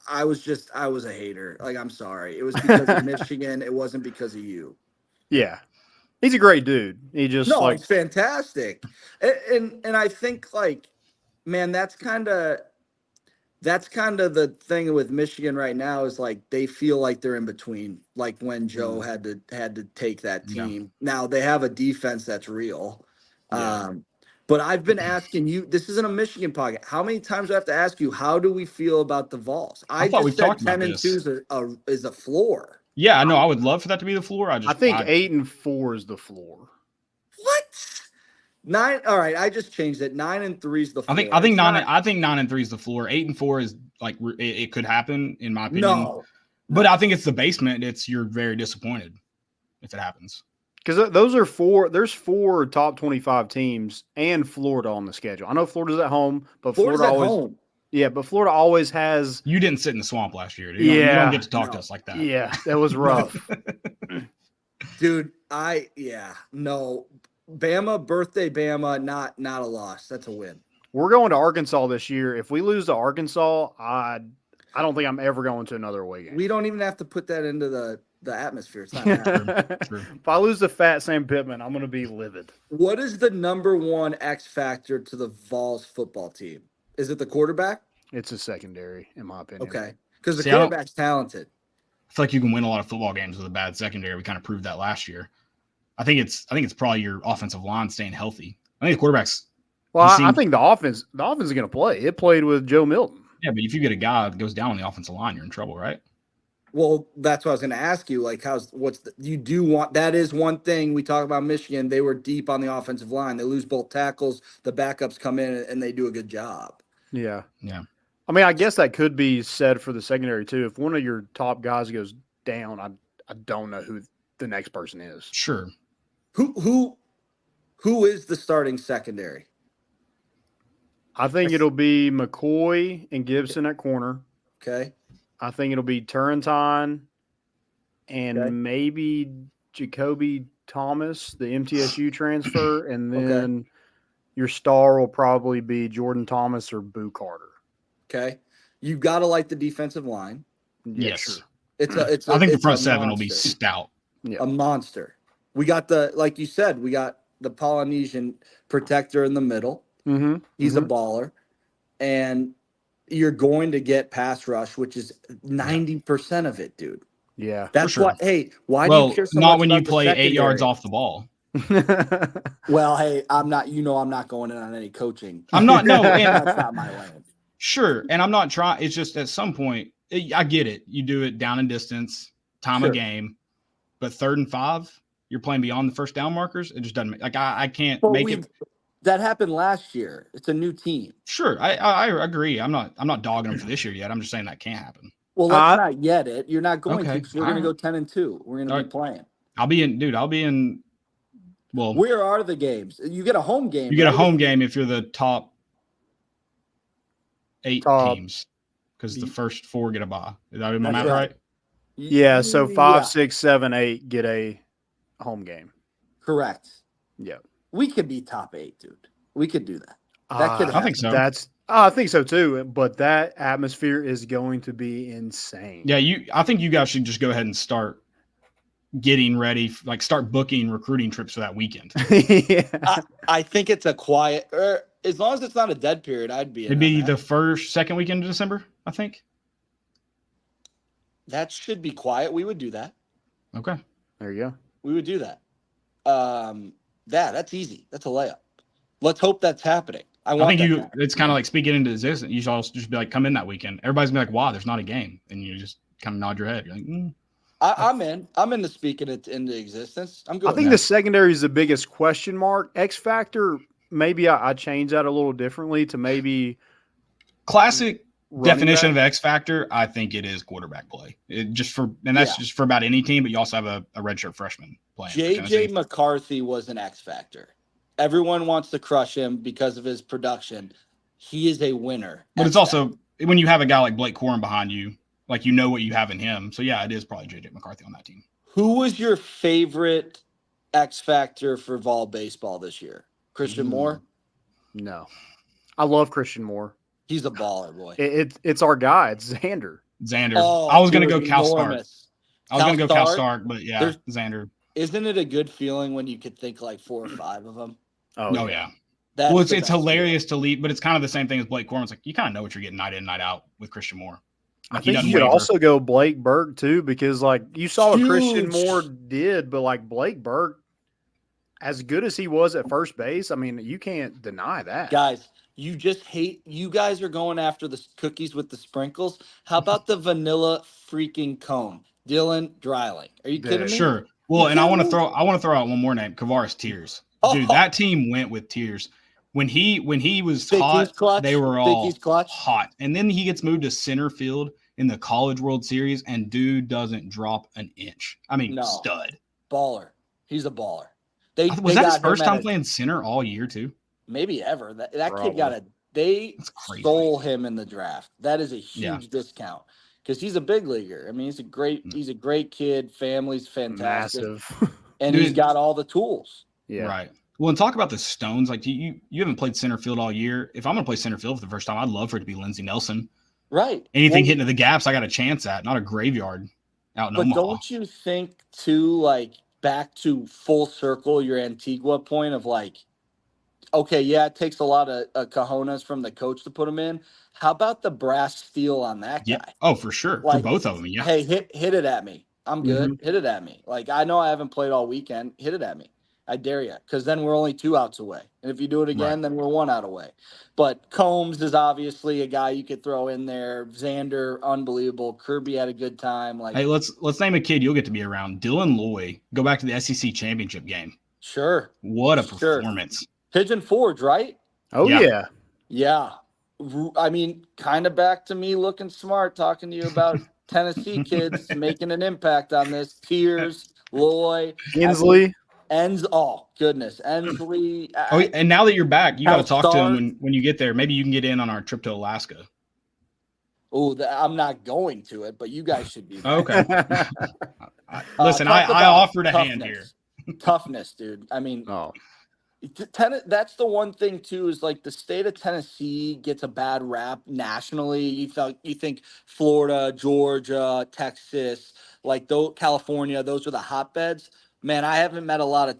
I was a hater. Like, I'm sorry. It was because of Michigan. It wasn't because of you. Yeah. He's a great dude. He just No, like it's fantastic. And I think, like, man, that's kind of That's kind of the thing with Michigan right now is like they feel like they're in between, like when Joe had to take that team. Now they have a defense that's real. Yeah. But I've been asking you, this isn't a Michigan podcast. How many times do I have to ask you, how do we feel about the Vols? I thought we just said talked about 10 and this. 2 is a floor. Yeah, I know. I would love for that to be the floor. I think 8-4 is the floor. What? 9. All right, I just changed it. 9 and 3 is the floor. I think 9 and 3 is the floor. 8-4 is like it could happen in my opinion. No. But I think it's the basement. You're very disappointed if it happens. Because there's 4 top 25 teams and Florida on the schedule. I know Florida's at home, but Florida's Florida at always home. Yeah, but Florida always has. You didn't sit in the swamp last year. Dude. You don't get to talk to us like that. Yeah, that was rough. Dude, no. Bama, birthday Bama, not a loss. That's a win. We're going to Arkansas this year. If we lose to Arkansas, I don't think I'm ever going to another away game. We don't even have to put that into the atmosphere. It's not happening. If I lose to Fat Sam Pittman, I'm going to be livid. What is the number one X factor to the Vols football team? Is it the quarterback? It's a secondary, in my opinion. Okay, because the quarterback's talented. I feel like you can win a lot of football games with a bad secondary. We kind of proved that last year. I think it's probably your offensive line staying healthy. I think the quarterbacks. Well, I think the offense is going to play. It played with Joe Milton. Yeah, but if you get a guy that goes down on the offensive line, you're in trouble, right? Well, that's what I was going to ask you. Like, that is one thing we talk about Michigan. They were deep on the offensive line. They lose both tackles. The backups come in and they do a good job. Yeah. Yeah. I mean, I guess that could be said for the secondary too. If one of your top guys goes down, I don't know who the next person is. Sure. Who is the starting secondary? I think it'll be McCoy and Gibson at corner. Okay. I think it'll be Turrentine and maybe Jacoby Thomas, the MTSU transfer, and then your star will probably be Jordan Thomas or Boo Carter. Okay. You've got to like the defensive line. Yeah, yes. Sure. I think the front seven will be stout. Yeah. A monster. We got like you said, we got the Polynesian protector in the middle. Mm-hmm. He's a baller. And you're going to get pass rush, which is 90% of it, dude. Yeah. That's sure. why, hey, why do you care so not much when about you play 8 yards secondary? off the ball. Well, hey, I'm not going in on any coaching. I'm not, no. That's not my lane. Sure. And I'm not trying. It's just at some point, I get it. You do it down and distance, time of game. But 3rd and 5, you're playing beyond the first down markers. It just doesn't make, I can't make it. That happened last year. It's a new team. Sure. I agree. I'm not dogging them for this year yet. I'm just saying that can't happen. Well, let's not yet it. You're not going to. We're going to go 10 and 2. We're going to be playing. I'll be in. Well, where are the games? You get a home game. You get a home game if you're the top 8 teams, because the first 4 get a bye. Is that my math right? Yeah. So 5, 6, 7, 8 get a home game. Correct. Yeah. We could be top 8, dude. We could do that. That could happen. I think so. I think so too. But that atmosphere is going to be insane. Yeah. I think you guys should just go ahead and start getting ready, like start booking recruiting trips for that weekend. Yeah. I think it's a quiet, as long as it's not a dead period, I'd be. It'd be the second weekend of December, I think. That should be quiet. We would do that. Okay. There you go. We would do that. That's easy. That's a layup. Let's hope that's happening. I think it's kind of like speaking into existence. You should also just be like, come in that weekend. Everybody's gonna be like, wow, there's not a game. And you just kind of nod your head. You're like, I'm in. I'm into speaking it into existence. I'm good. I think the secondary is the biggest question mark. X factor, maybe I change that a little differently to maybe classic definition of X factor. I think it is quarterback play. Just for about any team, but you also have a redshirt freshman playing. JJ McCarthy was an X factor. Everyone wants to crush him because of his production. He is a winner. But it's also when you have a guy like Blake Corum behind you, like you know what you have in him. So yeah, it is probably JJ McCarthy on that team. Who was your favorite X factor for Vol baseball this year? Christian Moore? No. I love Christian Moore. He's a baller, boy. It's our guy. It's Xander. Oh, I was going to go Cal Stark. I was going to go Cal Stark, but yeah, Xander. Isn't it a good feeling when you could think like 4 or 5 of them? Oh yeah. Well, it's hilarious to leave, but it's kind of the same thing as Blake Corman's. Like, you kind of know what you're getting night in, night out with Christian Moore. Like, I think you could also go Blake Burke too, because like you saw what Christian Moore did, but like Blake Burke, as good as he was at first base, I mean, you can't deny that. Guys, you guys are going after the cookies with the sprinkles. How about the vanilla freaking cone? Dylan Dreiling. Are you kidding me? Sure. Well, and I want to throw out one more name, Kavaris Tears. Dude, that team went with Tears. When he was hot, they were all hot. And then he gets moved to center field in the College World Series, and dude doesn't drop an inch. I mean, stud. Baller. He's a baller. Was that his first time playing center all year too? Maybe ever. That kid they stole him in the draft. That is a huge discount because he's a big leaguer. I mean, he's a great kid. Family's fantastic. Massive. And he's got all the tools. Yeah. Right. Well, and talk about the Stones. Like you haven't played center field all year. If I'm going to play center field for the first time, I'd love for it to be Lindsey Nelson. Right. Anything hitting to the gaps, I got a chance at, not a graveyard out in Omaha. But don't you think too, like back to full circle, your Antigua point of like, okay, yeah, it takes a lot of cojones from the coach to put him in. How about the brass steel on that guy? Oh, for sure. Like, for both of them. Yeah. Hey, hit it at me. I'm good. Mm-hmm. Hit it at me. Like, I know I haven't played all weekend. Hit it at me. I dare you. Because then we're only 2 outs away. And if you do it again, then we're 1 out away. But Combs is obviously a guy you could throw in there. Xander, unbelievable. Kirby had a good time. Like, hey, let's name a kid you'll get to be around. Dylan Loy. Go back to the SEC championship game. Sure. What a performance. Pigeon Forge, right? Oh, yeah. Yeah. I mean, kind of back to me looking smart, talking to you about Tennessee kids making an impact on this. Tears, Loy. Hensley. Goodness. Ensley. And now that you're back, you got to talk to him when you get there. Maybe you can get in on our trip to Alaska. Oh, I'm not going to it, but you guys should be. Okay. Listen, I offered a hand here. Toughness, dude. I mean, that's the one thing too, is like the state of Tennessee gets a bad rap nationally. You think Florida, Georgia, Texas, like California, those are the hotbeds. Man, I haven't met a lot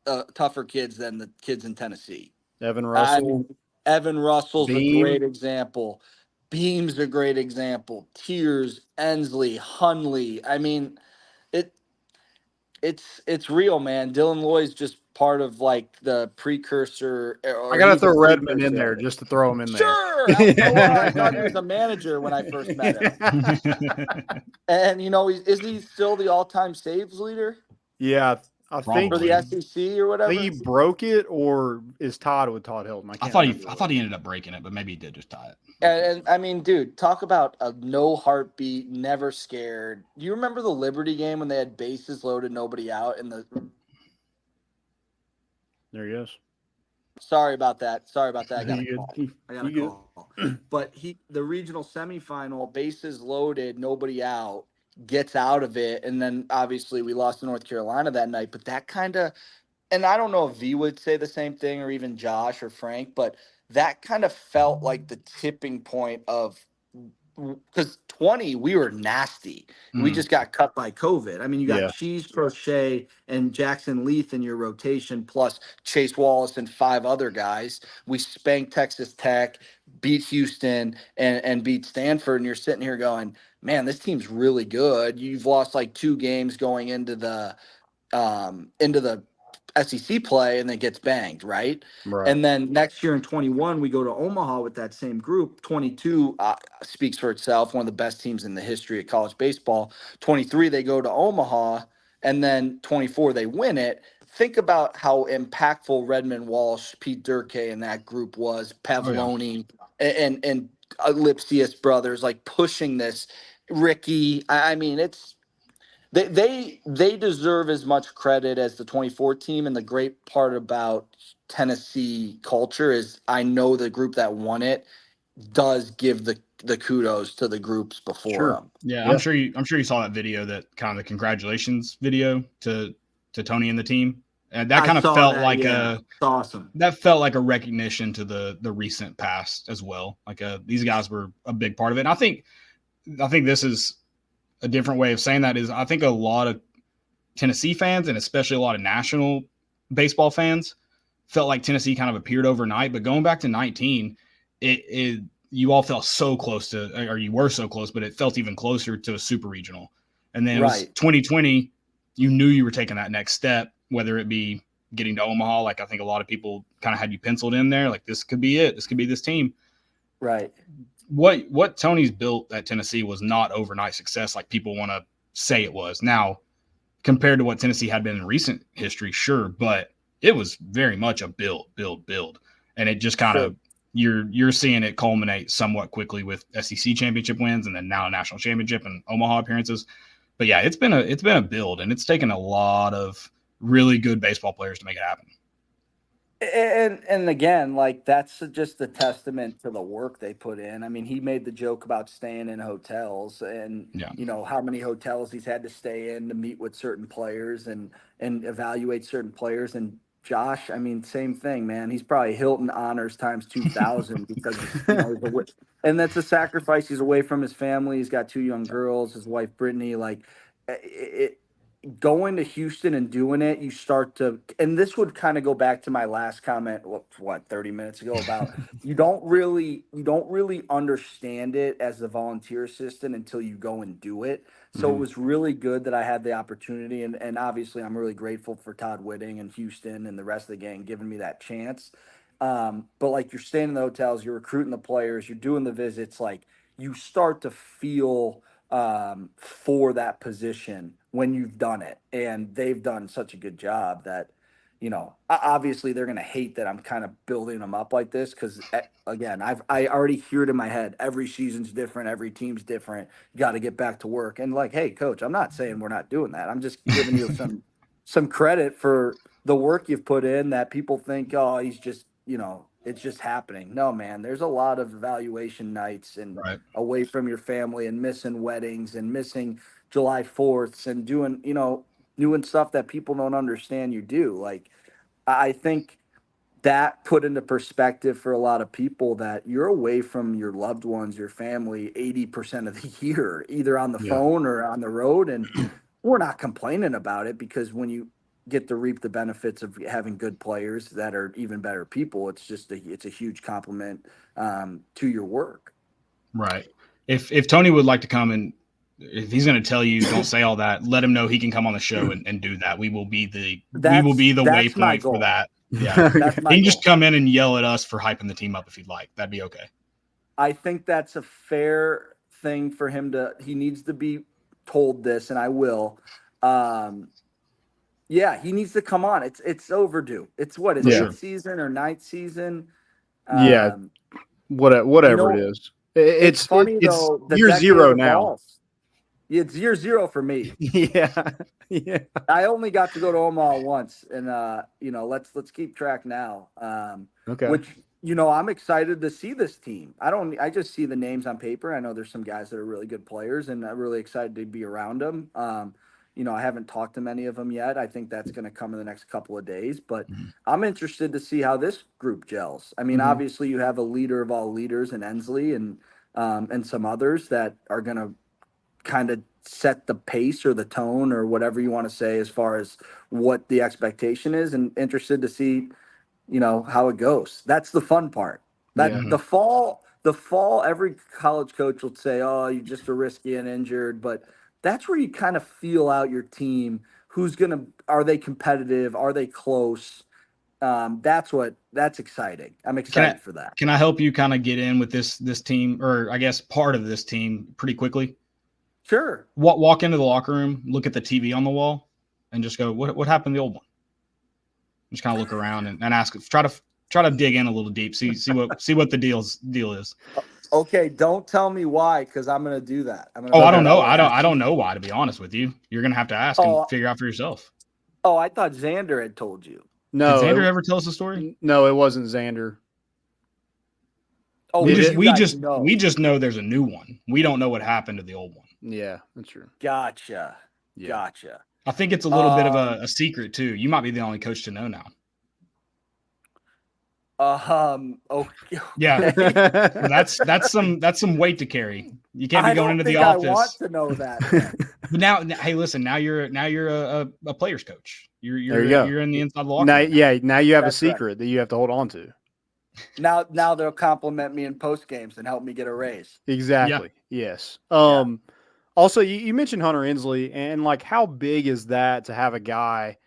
of tougher kids than the kids in Tennessee. Evan Russell. Evan Russell's a great example. Beam's a great example. Tears, Ensley, Hunley. I mean, it's real, man. Dylan Loy's just part of like the precursor. I gotta throw Redmond in there just to throw him in there. Sure. I thought he was a manager when I first met him. And is he still the all-time saves leader? Yeah, I think for the SEC or whatever. I think he broke it, or is Todd with Todd Hilton? I thought he ended up breaking it, but maybe he did just tie it. And I mean, dude, talk about a no heartbeat, never scared. Do you remember the Liberty game when they had bases loaded, nobody out, and there he is. Sorry about that. I got a call. But the regional semifinal, bases loaded, nobody out, gets out of it, and then obviously we lost to North Carolina that night. But that kind of, and I don't know if V would say the same thing, or even Josh or Frank, but that kind of felt like the tipping point of, because 20, we were nasty. We just got cut by COVID. I mean, you got Cheese, Crochet, and Jackson Leith in your rotation, plus Chase Wallace and 5 other guys. We spanked Texas Tech, beat Houston, and beat Stanford, and you're sitting here going, man, this team's really good. You've lost like 2 games going into the SEC play, and then gets banged, right? And then next year in 21, we go to Omaha with that same group. 22 speaks for itself, one of the best teams in the history of college baseball. 23, they go to Omaha, and then 24, they win it. Think about how impactful Redmond Walsh, Pete Durkee, and that group was, Pavloni, and Lipsius brothers, like pushing this. Ricky, I mean, it's they deserve as much credit as the 24 team. And the great part about Tennessee culture is I know the group that won it does give the kudos to the groups before them. Yeah, I'm sure you saw that video, that kind of the congratulations video to Tony and the team. And that kind of felt like awesome. That felt like a recognition to the recent past as well. Like these guys were a big part of it. And I think this is a different way of saying that is, I think a lot of Tennessee fans, and especially a lot of national baseball fans, felt like Tennessee kind of appeared overnight. But going back to 19, you all felt so close to, or you were so close, but it felt even closer to a super regional. And then it was 2020, you knew you were taking that next step, whether it be getting to Omaha, like I think a lot of people kind of had you penciled in there, like this could be it. This could be this team. Right. What Tony's built at Tennessee was not overnight success like people want to say it was. Now, compared to what Tennessee had been in recent history, sure, but it was very much a build. And it just kind of you're seeing it culminate somewhat quickly with SEC championship wins and then now a national championship and Omaha appearances. But yeah, it's been a build, and it's taken a lot of really good baseball players to make it happen. And again, like that's just a testament to the work they put in. I mean, he made the joke about staying in hotels and you know how many hotels he's had to stay in to meet with certain players and evaluate certain players. And Josh, I mean, same thing, man. He's probably Hilton honors times 2,000 because you know, and that's a sacrifice. He's away from his family. He's got 2 young girls, his wife Brittany. Like going to Houston and doing it, you start to, and this would kind of go back to my last comment, what 30 minutes ago about you don't really understand it as a volunteer assistant until you go and do it. So it was really good that I had the opportunity, and obviously I'm really grateful for Todd Whitting and Houston and the rest of the gang giving me that chance. But like you're staying in the hotels, you're recruiting the players, you're doing the visits, like you start to feel for that position when you've done it. And they've done such a good job that, you know, obviously they're going to hate that I'm kind of building them up like this. Cause again, I already hear it in my head. Every season's different. Every team's different. You got to get back to work. And like, hey coach, I'm not saying we're not doing that. I'm just giving you some credit for the work you've put in that people think, oh, he's just, you know, it's just happening. No, man, there's a lot of evaluation nights and away from your family and missing weddings and missing July 4ths and doing, you know, doing stuff that people don't understand you do. Like, I think that put into perspective for a lot of people that you're away from your loved ones, your family, 80% of the year, either on the phone or on the road. And we're not complaining about it because when you get to reap the benefits of having good players that are even better people, it's just it's a huge compliment to your work. Right. If Tony would like to come and if he's going to tell you don't say all that, let him know he can come on the show and do that. We will be the waypoint for that. Yeah. He can just come in and yell at us for hyping the team up if he'd like. That'd be okay. I think that's a fair thing for him he needs to be told this, and I will. Yeah, he needs to come on. It's overdue. It's what is it, season or ninth season? Whatever you know, it is. It's funny though. Year 0 now. It's year 0 for me. Yeah. I only got to go to Omaha once, and you know, let's keep track now. Okay. Which, you know, I'm excited to see this team. I just see the names on paper. I know there's some guys that are really good players, and I'm really excited to be around them. You know, I haven't talked to many of them yet. I think that's going to come in the next couple of days, but I'm interested to see how this group gels. I mean, obviously you have a leader of all leaders in Ensley and some others that are going to kind of set the pace or the tone or whatever you want to say as far as what the expectation is, and interested to see, you know, how it goes. That's the fun part. The fall, every college coach will say, oh, you just are risky and injured, but that's where you kind of feel out your team. Are they competitive? Are they close? That's exciting. I'm excited for that. Can I help you kind of get in with this team, or I guess part of this team, pretty quickly? Sure. Walk into the locker room, look at the TV on the wall, and just go, what happened to the old one? Just kind of look around and ask, try to dig in a little deep, see what the deal is. Okay, don't tell me why, because I'm gonna do that. I don't know. I don't know why, to be honest with you. You're gonna have to ask and figure out for yourself. Oh, I thought Xander had told you. No. Did Xander ever tell us the story? No, it wasn't Xander. Oh, we just know there's a new one. We don't know what happened to the old one. Yeah, that's true. Gotcha. I think it's a little bit of a secret too. You might be the only coach to know now. Okay. Yeah. That's some weight to carry. You can't be going into the office. I want to know that. Then. But now, hey, listen. Now you're a player's coach. There you go. You're in the inside locker now, room. yeah. Now you have That's a secret that you have to hold on to. Now they'll compliment me in post games and help me get a raise. Exactly. Yeah. Yes. Also, you mentioned Hunter Inslee, and like, how big is that to have a guy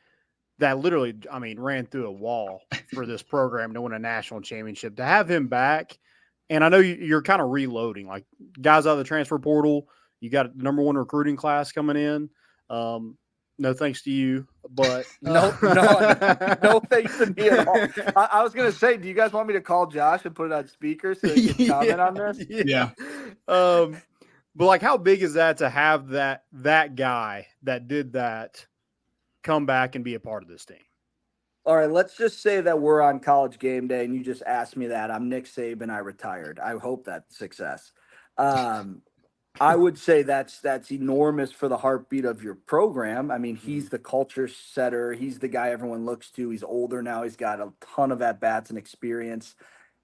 that literally, I mean, ran through a wall for this program to win a national championship? To have him back, and I know you're kind of reloading, like guys out of the transfer portal. You got the number 1 recruiting class coming in. No thanks to you, but no thanks to me at all. I was gonna say, do you guys want me to call Josh and put it on speaker so he can comment on this? Yeah. But like, how big is that to have that guy that did that come back and be a part of this team? All right, let's just say that we're on College Game Day and you just asked me that. I'm Nick Saban. I retired. I hope that's success. I would say that's enormous for the heartbeat of your program. I mean, he's the culture setter. He's the guy everyone looks to. He's older now. He's got a ton of at-bats and experience.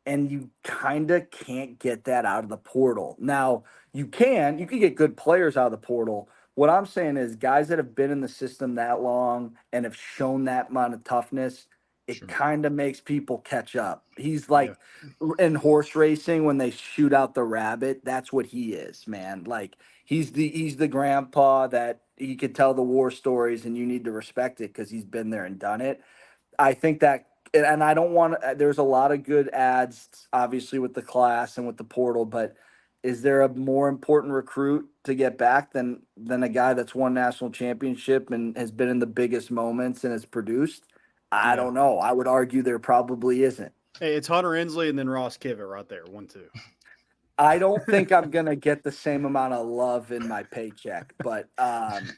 And you kind of can't get that out of the portal. Now, you can get good players out of the portal. What I'm saying is guys that have been in the system that long and have shown that amount of toughness, it kind of makes people catch up. He's like in horse racing when they shoot out the rabbit, that's what he is, man. Like he's the grandpa that he could tell the war stories and you need to respect it because he's been there and done it. I think that, and I don't want to, there's a lot of good ads, obviously, with the class and with the portal, but is there a more important recruit to get back than a guy that's won national championship and has been in the biggest moments and has produced? I don't know. I would argue there probably isn't. Hey, it's Hunter Inslee and then Ross Kivett right there, 1-2. I don't think I'm gonna get the same amount of love in my paycheck, but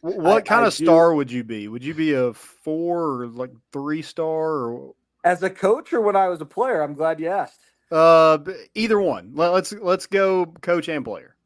what kind of star would you be? Would you be a 4 or like 3-star? Or as a coach or when I was a player? I'm glad you asked. Either one. Let's go coach and player.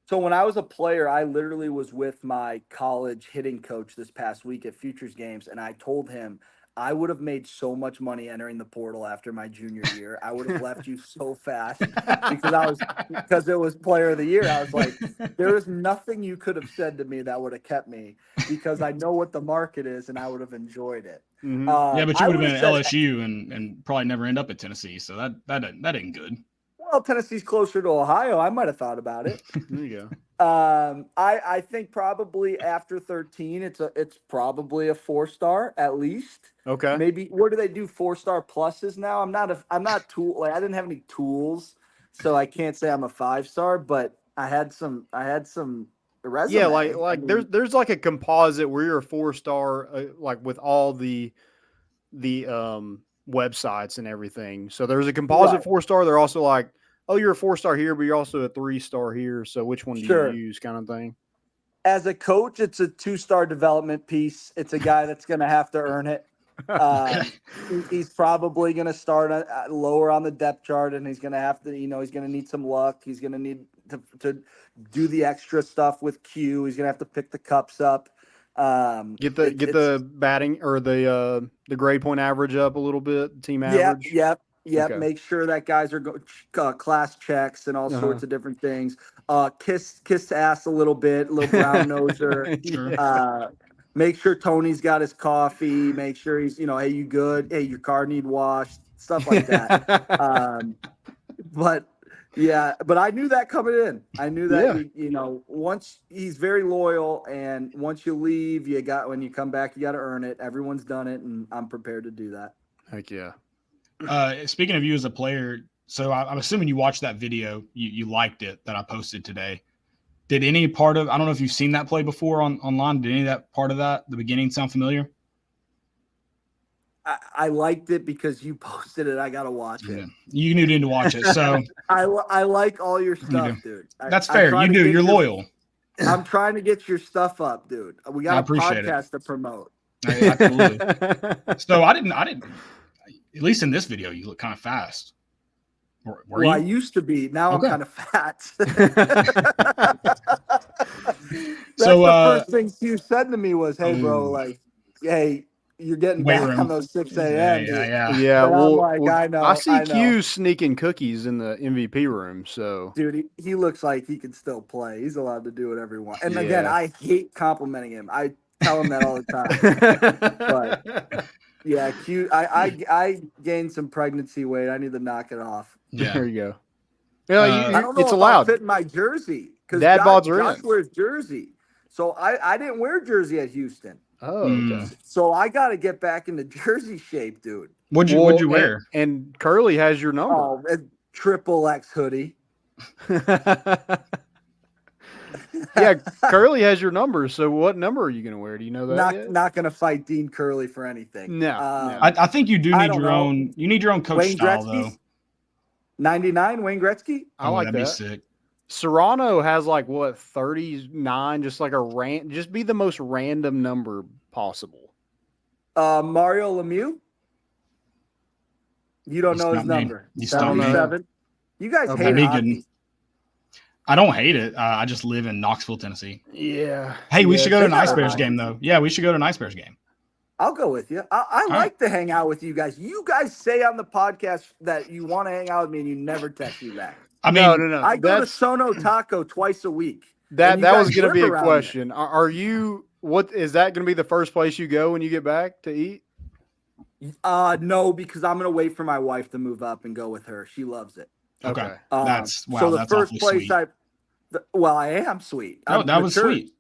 So when I was a player, I literally was with my college hitting coach this past week at Futures Games, and I told him I would have made so much money entering the portal after my junior year. I would have left you so fast because it was player of the year. I was like, there is nothing you could have said to me that would have kept me because I know what the market is and I would have enjoyed it. Mm-hmm. Yeah, but you would have been at LSU and probably never end up at Tennessee. So that ain't good. Well, Tennessee's closer to Ohio. I might have thought about it. There you go. I think probably after 13, it's probably a 4-star at least. Okay. Maybe what do they do? 4-star pluses now. I'm not tool. Like I didn't have any tools, so I can't say I'm a 5-star. But I had some resume. Yeah, like there's like a composite where you're a 4-star, like with all the websites and everything. So there's a composite 4-star. They're also like, oh, you're a 4-star here, but you're also a 3-star here. So which one do you use, kind of thing? As a coach, it's a 2-star development piece. It's a guy that's going to have to earn it. He's probably going to start lower on the depth chart, and he's going to have to, he's going to need some luck. He's going to need to do the extra stuff with Q. He's going to have to pick the cups up. Get the batting or the grade point average up a little bit, team average. Yep. Okay. Make sure that guys are class checks and all sorts of different things. Kiss ass a little bit, a little brown noser. Sure. Make sure Tony's got his coffee. Make sure he's, hey, you good? Hey, your car need washed. Stuff like that. But I knew that coming in. I knew that, once he's very loyal, and once you leave, when you come back, you got to earn it. Everyone's done it, and I'm prepared to do that. Heck yeah. Speaking of you as a player, so I'm assuming you watched that video. You liked it that I posted today. Did any part of, I don't know if you've seen that play before online. Did any of that part of that, the beginning, sound familiar? I liked it because you posted it. I got to watch it. You knew to watch it. So I like all your stuff, dude. That's fair. You do. You're loyal. I'm trying to get your stuff up, dude. We got a podcast to promote. Absolutely. So I didn't, at least in this video, you look kind of fast. Well, I used to be. Now I'm kind of fat. That's the first thing Q said to me was, hey, bro, hey, you're getting Weight back room. on those 6 a.m. Yeah, But I'm like, I know. I see know. Q sneaking cookies in the MVP room. So, Dude, he looks like he can still play. He's allowed to do whatever he wants. And again, Yeah. I hate complimenting him. I tell him that all the time. But yeah, Q. I gained some pregnancy weight. I need to knock it off. Yeah. There you go. Yeah, I don't know it's if allowed. I'll fit in my jersey because Dad bods are Josh in. wears jersey. So I didn't wear jersey at Houston. Oh, okay. So I got to get back into jersey shape, dude. What'd you wear? And Curly has your number. Oh, a triple X hoodie. Yeah, Curly has your number. So what number are you going to wear? Do you know that yet? Not going to fight Dean Curley for anything. No. I think you do I need don't your know. own. You need your own coach Wayne style Gretzky's though. 99 Wayne Gretzky. I like that'd that. be sick. Serrano has like what 39, just like just be the most random number possible. Mario Lemieux. You don't know his number. You stumped me. 77. You guys Okay. hate That'd be hockey. good. I don't hate it. I just live in Knoxville, Tennessee. Yeah. Hey, we should go to an they got Ice a Bears hockey game though. Yeah, we should go to an Ice Bears game. I'll go with you. I like to hang out with you guys. You guys say on the podcast that you want to hang out with me and you never text me back. I mean, no. I go to Sono Taco twice a week. That was going to be a around question. Are you? What is that going to be the first place you go when you get back to eat? No, because I'm going to wait for my wife to move up and go with her. She loves it. okay. So the That's first awfully place sweet. I am sweet. No, I'm that was mature. sweet.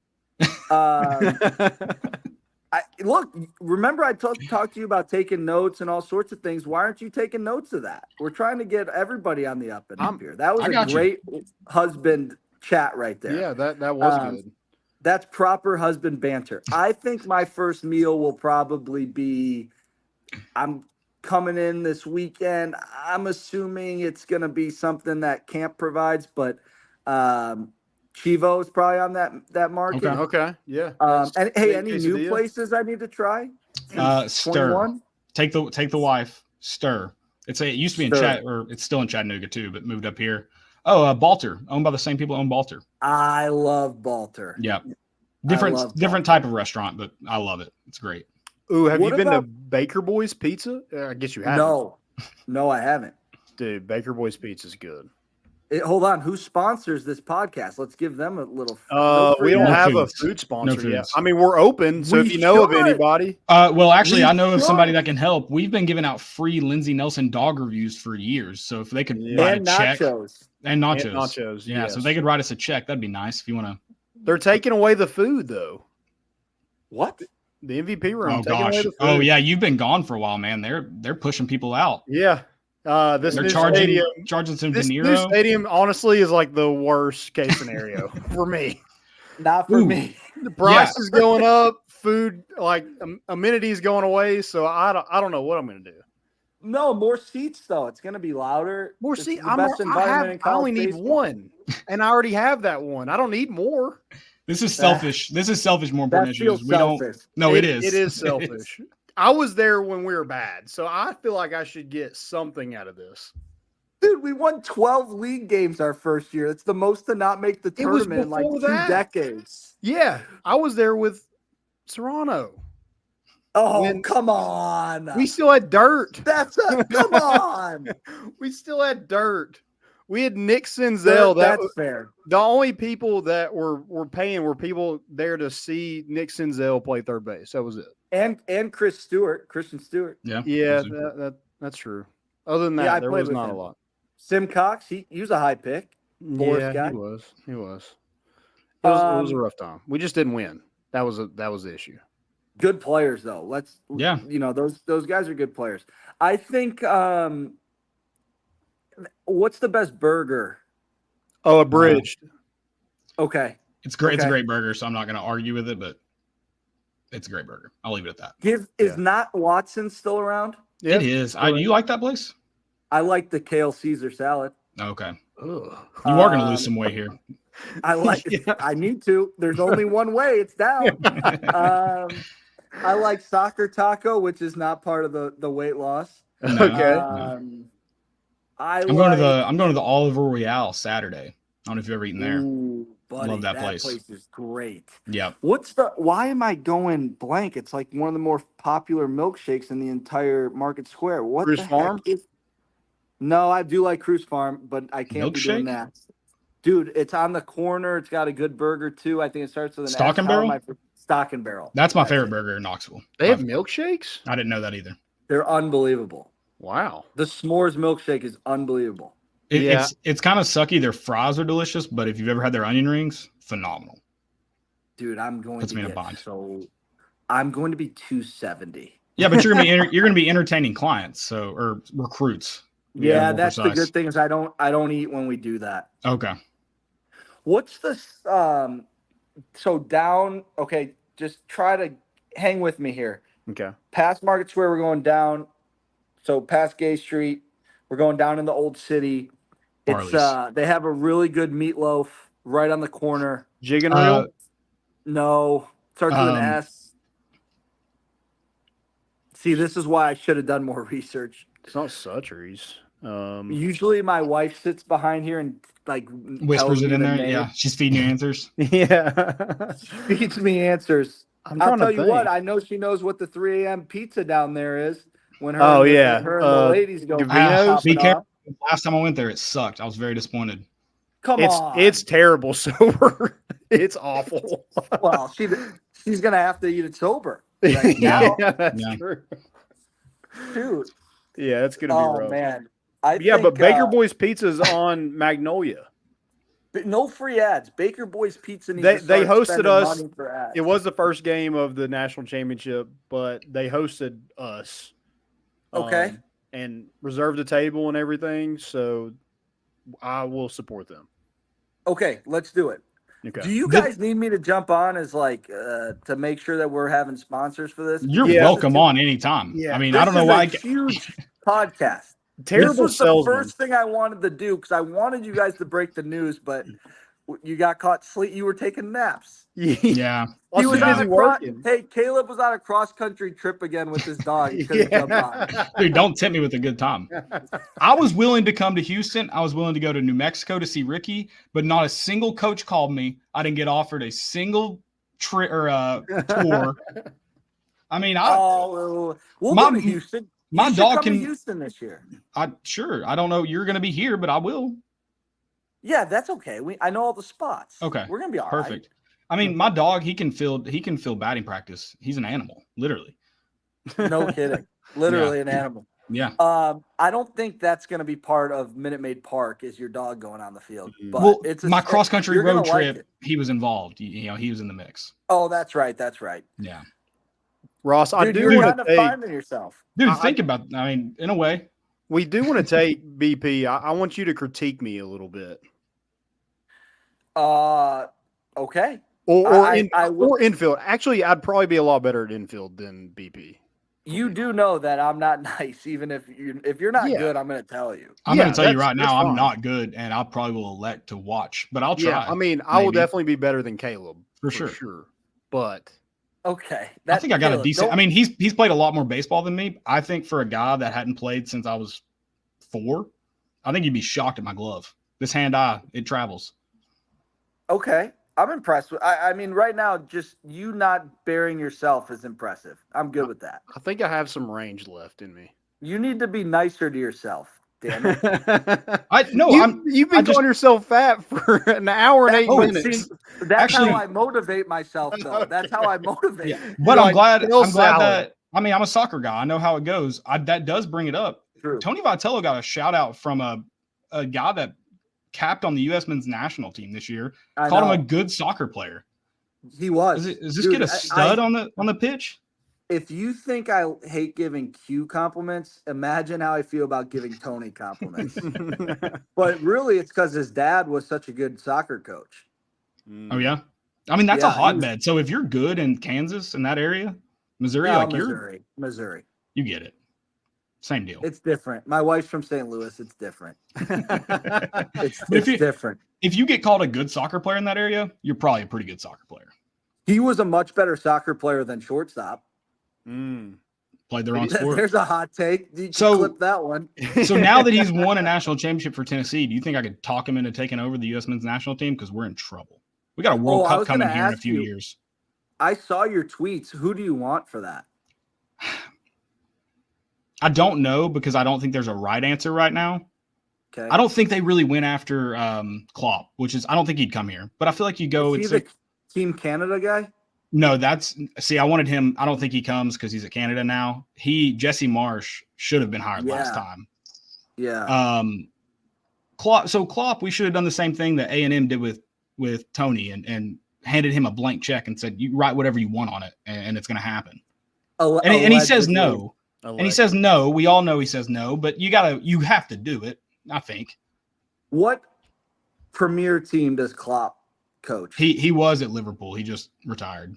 Look, remember I talked to you about taking notes and all sorts of things. Why aren't you taking notes of that? We're trying to get everybody on the up and up here. That was a great husband chat right there. Yeah, that was good. That's proper husband banter. I think my first meal will probably be, I'm coming in this weekend. I'm assuming it's going to be something that camp provides, but Chivo is probably on that market. Okay. Yeah. And hey, any quesadilla? new places I need to try? Stir. 21? Take the wife. Stir. It used to be in Chat, or it's still in Chattanooga too, but moved up here. Oh, Balter, owned by the same people who own Balter. I love Balter. Yeah, different type of restaurant, but I love it. It's great. Ooh, have you been to Baker Boys Pizza? I guess you haven't. No, I haven't. Dude, Baker Boys Pizza is good. Hold on, who sponsors this podcast? Let's give them a little. We don't have foods. a food sponsor No yet. foods. I mean, we're open, so if you know of anybody. Well, actually, I know of somebody that can help. We've been giving out free Lindsey Nelson dog reviews for years. So if they could write a check. And nachos. Yeah, so if they could write us a check, that'd be nice if you want to. They're taking away the food, though. What? The MVP room. Oh, gosh. Oh, yeah, you've been gone for a while, man. They're pushing people out. Yeah. They're charging some this De Niro. new stadium, honestly, is like the worst case scenario for me. Not for me. The price is going up. Food, like amenities going away. So I don't know what I'm going to do. No, more seats though. It's going to be louder. More seats. I only need one, and I already have that one. I don't need more. This is selfish. This is selfish. More important issues. We selfish. don't. No, it is. It is selfish. I was there when we were bad, so I feel like I should get something out of this. Dude, we won 12 league games our first year. That's the most to not make the tournament in like 2 decades. Yeah, I was there with Serrano. Oh, come on. We still had dirt. Come on. We still had dirt. We had Nick Senzel. That's fair. The only people that were paying were people there to see Nick Senzel play third base. That was it. And Christian Stewart. Yeah. That's true. Other than that, there was not a lot. Sim Cox, he was a high pick. Yeah, he was. It was a rough time. We just didn't win. That was the issue. Good players though. Those guys are good players. I think what's the best burger? Oh, abridged. Okay. It's great. Okay. It's a great burger, so I'm not going to argue with it, but it's a great burger. I'll leave it at that. Is not Watson still around? It is. You like that place? I like the kale Caesar salad. Okay. You are going to lose some weight here. I need to. There's only one way. It's down. I like soccer taco, which is not part of the weight loss. Okay. I'm going to the Oliver Royale Saturday. I don't know if you've ever eaten there. Buddy, Love that that place. place is great. Yeah. Why am I going blank? It's like one of the more popular milkshakes in the entire Market Square. What Cruise the Farm? heck is? No, I do like Cruise Farm, but I can't be doing Milkshake? that. Dude, it's on the corner. It's got a good burger too. I think it starts with an Stock S. and How Barrel? am I- Stock and Barrel. That's my favorite it. burger in Knoxville. They have milkshakes? I didn't know that either. They're unbelievable. Wow. The s'mores milkshake is unbelievable. It's kind of sucky. Their fries are delicious, but if you've ever had their onion rings, phenomenal. Dude, I'm going Puts to me in a get bind. so I'm going to be 270. Yeah, but you're gonna be entertaining clients, or recruits. Yeah, that's the good thing is I don't eat when we do that. Okay. What's the so down? Okay, just try to hang with me here. Okay. Past Market Square, we're going down. So past Gay Street, we're going down in the old city. It's Barley's. they have a really good meatloaf right on the corner. Jig and Reel? No, starts with an S. See, this is why I should have done more research. It's not Suttery's. Usually, my wife sits behind here and like Whispers it in there. name. Yeah, she's feeding you answers. Yeah. Feeds me answers. I'm I'll trying to tell you think. what, I know she knows what the 3 a.m. pizza down there is when her, Oh, and the, yeah. her and the ladies go. Gavino's? Be popping careful. off. Last time I went there, it sucked. I was very disappointed. Come on. It's terrible sober. It's awful. Well, she's gonna have to eat it sober. Right Yeah, now. that's Yeah. true. Dude. Yeah, it's gonna be Oh rough. man. But Baker Boys Pizza's on Magnolia. No free ads. Baker Boys Pizza needs They to start hosted spending us. money for ads. It was the first game of the national championship, but they hosted us. Okay. And reserved a table and everything, so I will support them. Okay, let's do it. Okay. Do you guys need me to jump on as like to make sure that we're having sponsors for this? You're Yeah. welcome on anytime. Yeah. I mean, This I don't know is why. a huge podcast. Terrible This was the salesman. first thing I wanted to do because I wanted you guys to break the news, but you got caught sleep. You were taking naps. Yeah. He was busy on working. Hey, Caleb was on a cross country trip again with his dog. He couldn't jump on. Dude, don't tempt me with a good time. I was willing to come to Houston. I was willing to go to New Mexico to see Ricky, but not a single coach called me. I didn't get offered a single trip or tour. I mean, we'll my- go to Houston. my You should dog come to can- Houston this year. Sure. I don't know. You're going to be here, but I will. Yeah, that's okay. I know all the spots. Okay. We're gonna be all right. Perfect. I mean, my dog, he can fill batting practice. He's an animal, literally. No kidding. Literally an animal. Yeah. I don't think that's going to be part of Minute Maid Park. Is your dog going on the field? But Well, it's my cross country you're gonna road like trip, it. he was involved. You know, he was in the mix. Oh, that's right. That's right. Yeah. Ross, I Dude, do you're want kind to of take. finding yourself. Dude, think about. I mean, in a way. We do want to take BP. I want you to critique me a little bit, Okay. or infield. Actually, I'd probably be a lot better at infield than BP. You do know that I'm not nice, even if you're not Yeah. good. I'm going to tell you. I'm Yeah, going to tell you that's- right that's now, I'm fine. not good, and I probably will elect to watch, but I'll try. Yeah, I mean, I will maybe. definitely be better than Caleb For sure. But Okay. I think I got a Caleb, decent. don't- I mean, he's played a lot more baseball than me. I think for a guy that hadn't played since I was 4, I think you'd be shocked at my glove. This hand-eye, it travels. Okay. I'm impressed with. I mean, right now, just you not burying yourself is impressive. I'm good with that. I think I have some range left in me. You need to be nicer to yourself. Damn it. You've been calling yourself fat for an hour and 8 minutes. That's Actually- how I motivate myself, though. Okay. That's how I motivate. Yeah, but I'm glad salad. that. I mean, I'm a soccer guy. I know how it goes. That does bring it up. True. Tony Vitello got a shout out from a guy that capped on the U.S. men's national team this year. I Called him know. a good soccer player. He was. Is this Dude, kid a stud on the pitch? If you think I hate giving Q compliments, imagine how I feel about giving Tony compliments. But really, it's because his dad was such a good soccer coach. Oh yeah, I mean that's Yeah, a he hotbed. So if you're good in Kansas in that area, Missouri, No, like Missouri. you get it. Same deal. It's different. My wife's from St. Louis. It's different. It's if you- different. If you get called a good soccer player in that area, you're probably a pretty good soccer player. He was a much better soccer player than shortstop. Played the wrong sport. There's a hot take. You can So- clip that one. So now that he's won a national championship for Tennessee, do you think I could talk him into taking over the U.S. men's national team? Because we're in trouble. We got a World I Cup was coming gonna here in a ask few you. years. I saw your tweets. Who do you want for that? I don't know because I don't think there's a right answer right now. Okay. I don't think they really went after Klopp, which is I don't think he'd come here. But I feel like you go. Is he the Team Canada guy? No, I wanted him. I don't think he comes because he's at Canada now. Jesse Marsh should have been hired last time. Yeah. Klopp, we should have done the same thing that A&M did with Tony and handed him a blank check and said, you write whatever you want on it and it's going to happen. And he says no. Allegedly. And he says no. We all know he says no, but you have to do it, I think. What premier team does Klopp coach? He was at Liverpool. He just retired.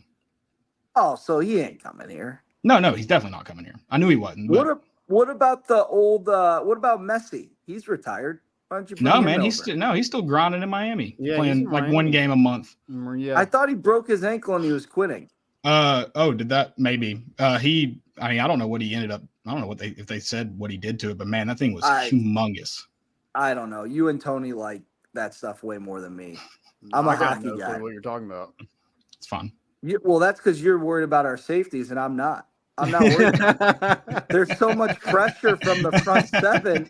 Oh, so he ain't coming here. No, he's definitely not coming here. I knew he wasn't. But... What about the old what about Messi? He's retired. Why don't you bring him over? He's still grinding in Miami. Yeah, playing like one game a month. Yeah. I thought he broke his ankle and he was quitting. Did that maybe? I don't know what he ended up. I don't know if they said what he did to it, but man, that thing was humongous. I don't know. You and Tony like that stuff way more than me. I'm a hockey guy. What you're talking about? It's fun. Well, that's because you're worried about our safeties, and I'm not. I'm not worried. There's so much pressure from the front seven.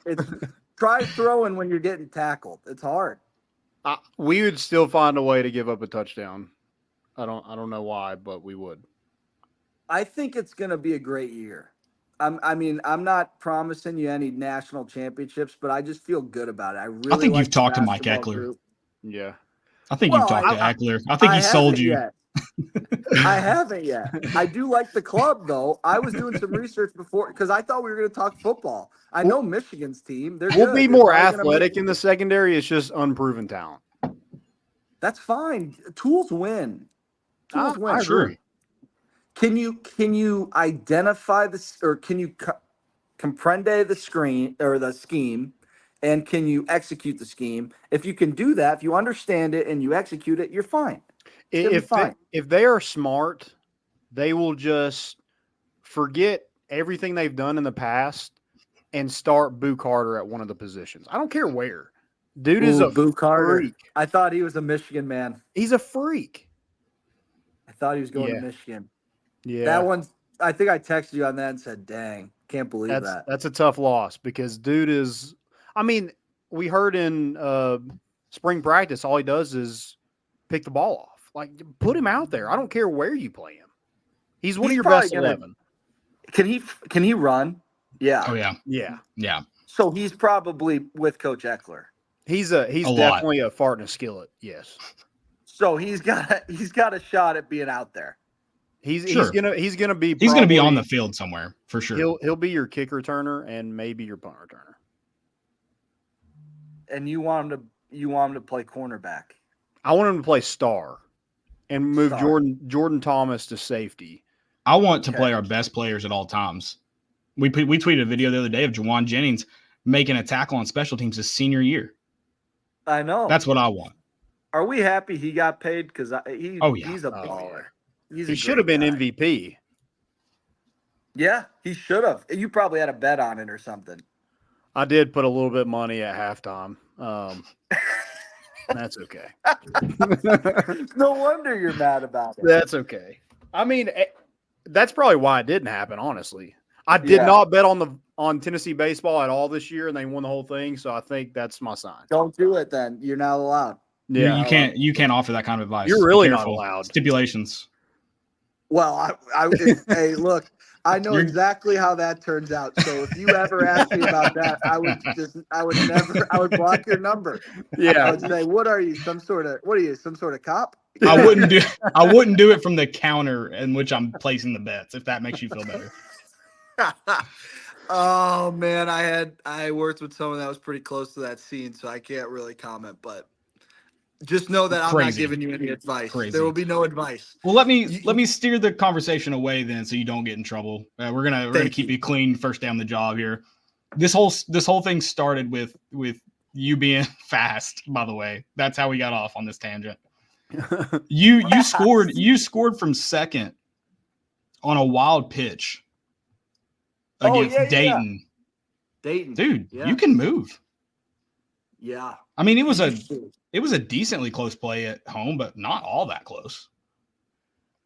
Try throwing when you're getting tackled. It's hard. We would still find a way to give up a touchdown. I don't know why, but we would. I think it's going to be a great year. I'm not promising you any national championships, but I just feel good about it. I think you've talked to Mike Eckler. Group. Yeah. I think you've talked to Eckler. I think he sold you. I haven't yet. I do like the club, though. I was doing some research before because I thought we were going to talk football. I know Michigan's team. We'll be more athletic in the secondary. It's just unproven talent. That's fine. Tools win. Tools win. Sure. Can you identify this, or can you comprende the screen or the scheme, and can you execute the scheme? If you can do that, if you understand it and you execute it, you're fine. If they are smart, they will just forget everything they've done in the past and start Boo Carter at one of the positions. I don't care where. Dude is a Boo Carter. freak. I thought he was a Michigan man. He's a freak. I thought he was going to Michigan. Yeah. That one, I think I texted you on that and said, dang, can't believe that. That's a tough loss because dude is – I mean, we heard in spring practice all he does is pick the ball off. Like, put him out there. I don't care where you play him. He's one of your best 11. Can he run? Yeah. Oh, yeah. Yeah. So he's probably with Coach Eckler. He's definitely a fart in a skillet. Yes. So he's got a shot at being out there. He's gonna be on the field somewhere for sure. He'll be your kick returner and maybe your punt returner. And you want him to play cornerback. I want him to play star and move Jordan Thomas to safety. I want to play our best players at all times. We tweeted a video the other day of Juwan Jennings making a tackle on special teams his senior year. I know. That's what I want. Are we happy he got paid? Because he's a baller. He should have been MVP. Yeah, he should have. You probably had a bet on it or something. I did put a little bit of money at halftime. That's okay. No wonder you're mad about it. That's okay. I mean, that's probably why it didn't happen, honestly. I did not bet on Tennessee baseball at all this year, and they won the whole thing, so I think that's my sign. Don't do it then. You're not allowed. Yeah, you can't offer that kind of advice. You're really not allowed. Stipulations. Well, hey, look, I know exactly how that turns out. So if you ever ask me about that, I would block your number. Yeah. I would say, what are you, some sort of cop? I wouldn't do it from the counter in which I'm placing the bets, if that makes you feel better. Oh man, I worked with someone that was pretty close to that scene, so I can't really comment, but just know that I'm not giving you any advice. There will be no advice. Well, let me steer the conversation away then, so you don't get in trouble. We're gonna keep you clean first day on the job here. This whole thing started with you being fast. By the way, that's how we got off on this tangent. You scored from second on a wild pitch against Dayton. Dayton, dude, you can move. Yeah. I mean, it was a decently close play at home, but not all that close.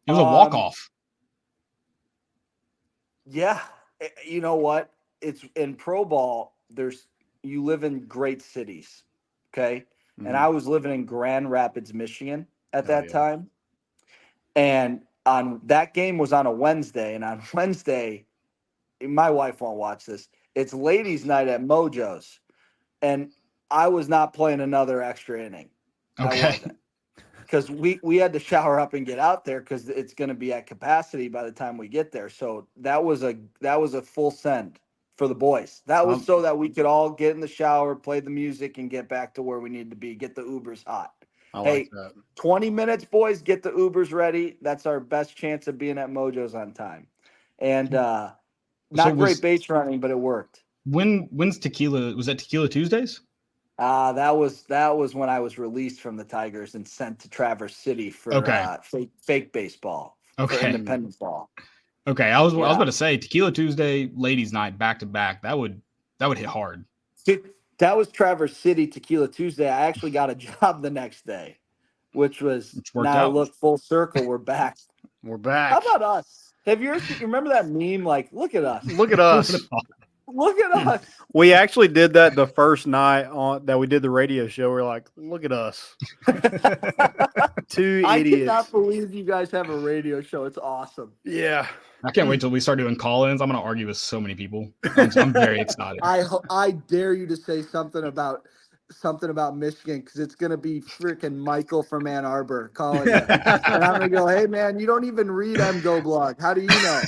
It was a walk-off. Yeah. You know what? It's in pro ball, you live in great cities. Okay. And I was living in Grand Rapids, Michigan at that time. And that game was on a Wednesday. And on Wednesday, my wife won't watch this. It's ladies' night at Mojo's. And I was not playing another extra inning. Okay. I wasn't. Because we had to shower up and get out there because it's going to be at capacity by the time we get there. So that was a full send for the boys. That was so that we could all get in the shower, play the music, and get back to where we need to be. Get the Ubers hot. Like that. 20 minutes, boys. Get the Ubers ready. That's our best chance of being at Mojo's on time. And not great base running, but it worked. When's tequila? Was that Tequila Tuesdays? That was when I was released from the Tigers and sent to Traverse City for fake baseball, for independent ball. Okay, I was about to say Tequila Tuesday, ladies' night, back to back. That would hit hard. That was Traverse City Tequila Tuesday. I actually got a job the next day, which now look full circle. We're back. We're back. How about us? Have you remember that meme? Like, look at us. Look at us. Look at us. We actually did that the first night that we did the radio show. We're like, look at us. Two idiots. I cannot believe you guys have a radio show. It's awesome. Yeah. I can't wait till we start doing call-ins. I'm going to argue with so many people. I'm very excited. I dare you to say something about Michigan because it's going to be freaking Michael from Ann Arbor calling you. And I'm going to go, hey, man, you don't even read MGO blog. How do you know?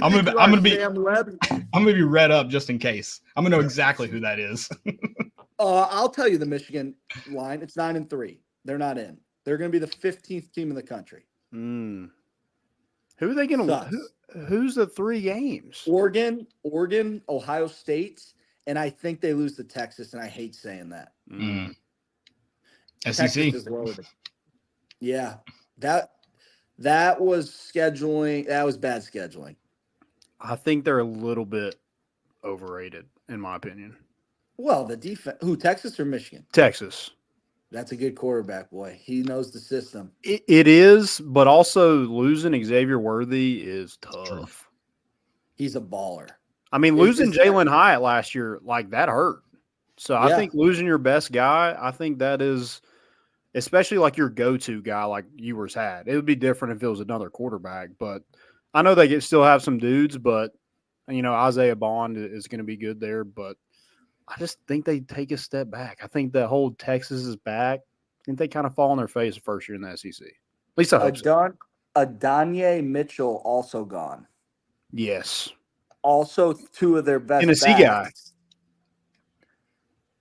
I'm gonna be read up just in case. I'm gonna know exactly who that is. I'll tell you the Michigan line. It's 9-3. They're not in. They're gonna be the 15th team in the country. Who are they gonna? Who's the 3 games? Oregon, Ohio State, and I think they lose to Texas. And I hate saying that. SEC Texas is loaded. Yeah, that was scheduling. That was bad scheduling. I think they're a little bit overrated, in my opinion. Well, the defense. Who, Texas or Michigan? Texas. That's a good quarterback, boy. He knows the system. It is, but also losing Xavier Worthy is tough. He's a baller. I mean, losing Jalen Hyatt last year, like, that hurt. So I think losing your best guy, I think that is – especially like your go-to guy like Ewers had. It would be different if it was another quarterback, but I know they still have some dudes, but, Isaiah Bond is going to be good there, but I just think they take a step back. I think the whole Texas is back. I think they kind of fall on their face the first year in the SEC. At least I hope so. Adonye Mitchell also gone. Yes. Also 2 of their best Tennessee guys.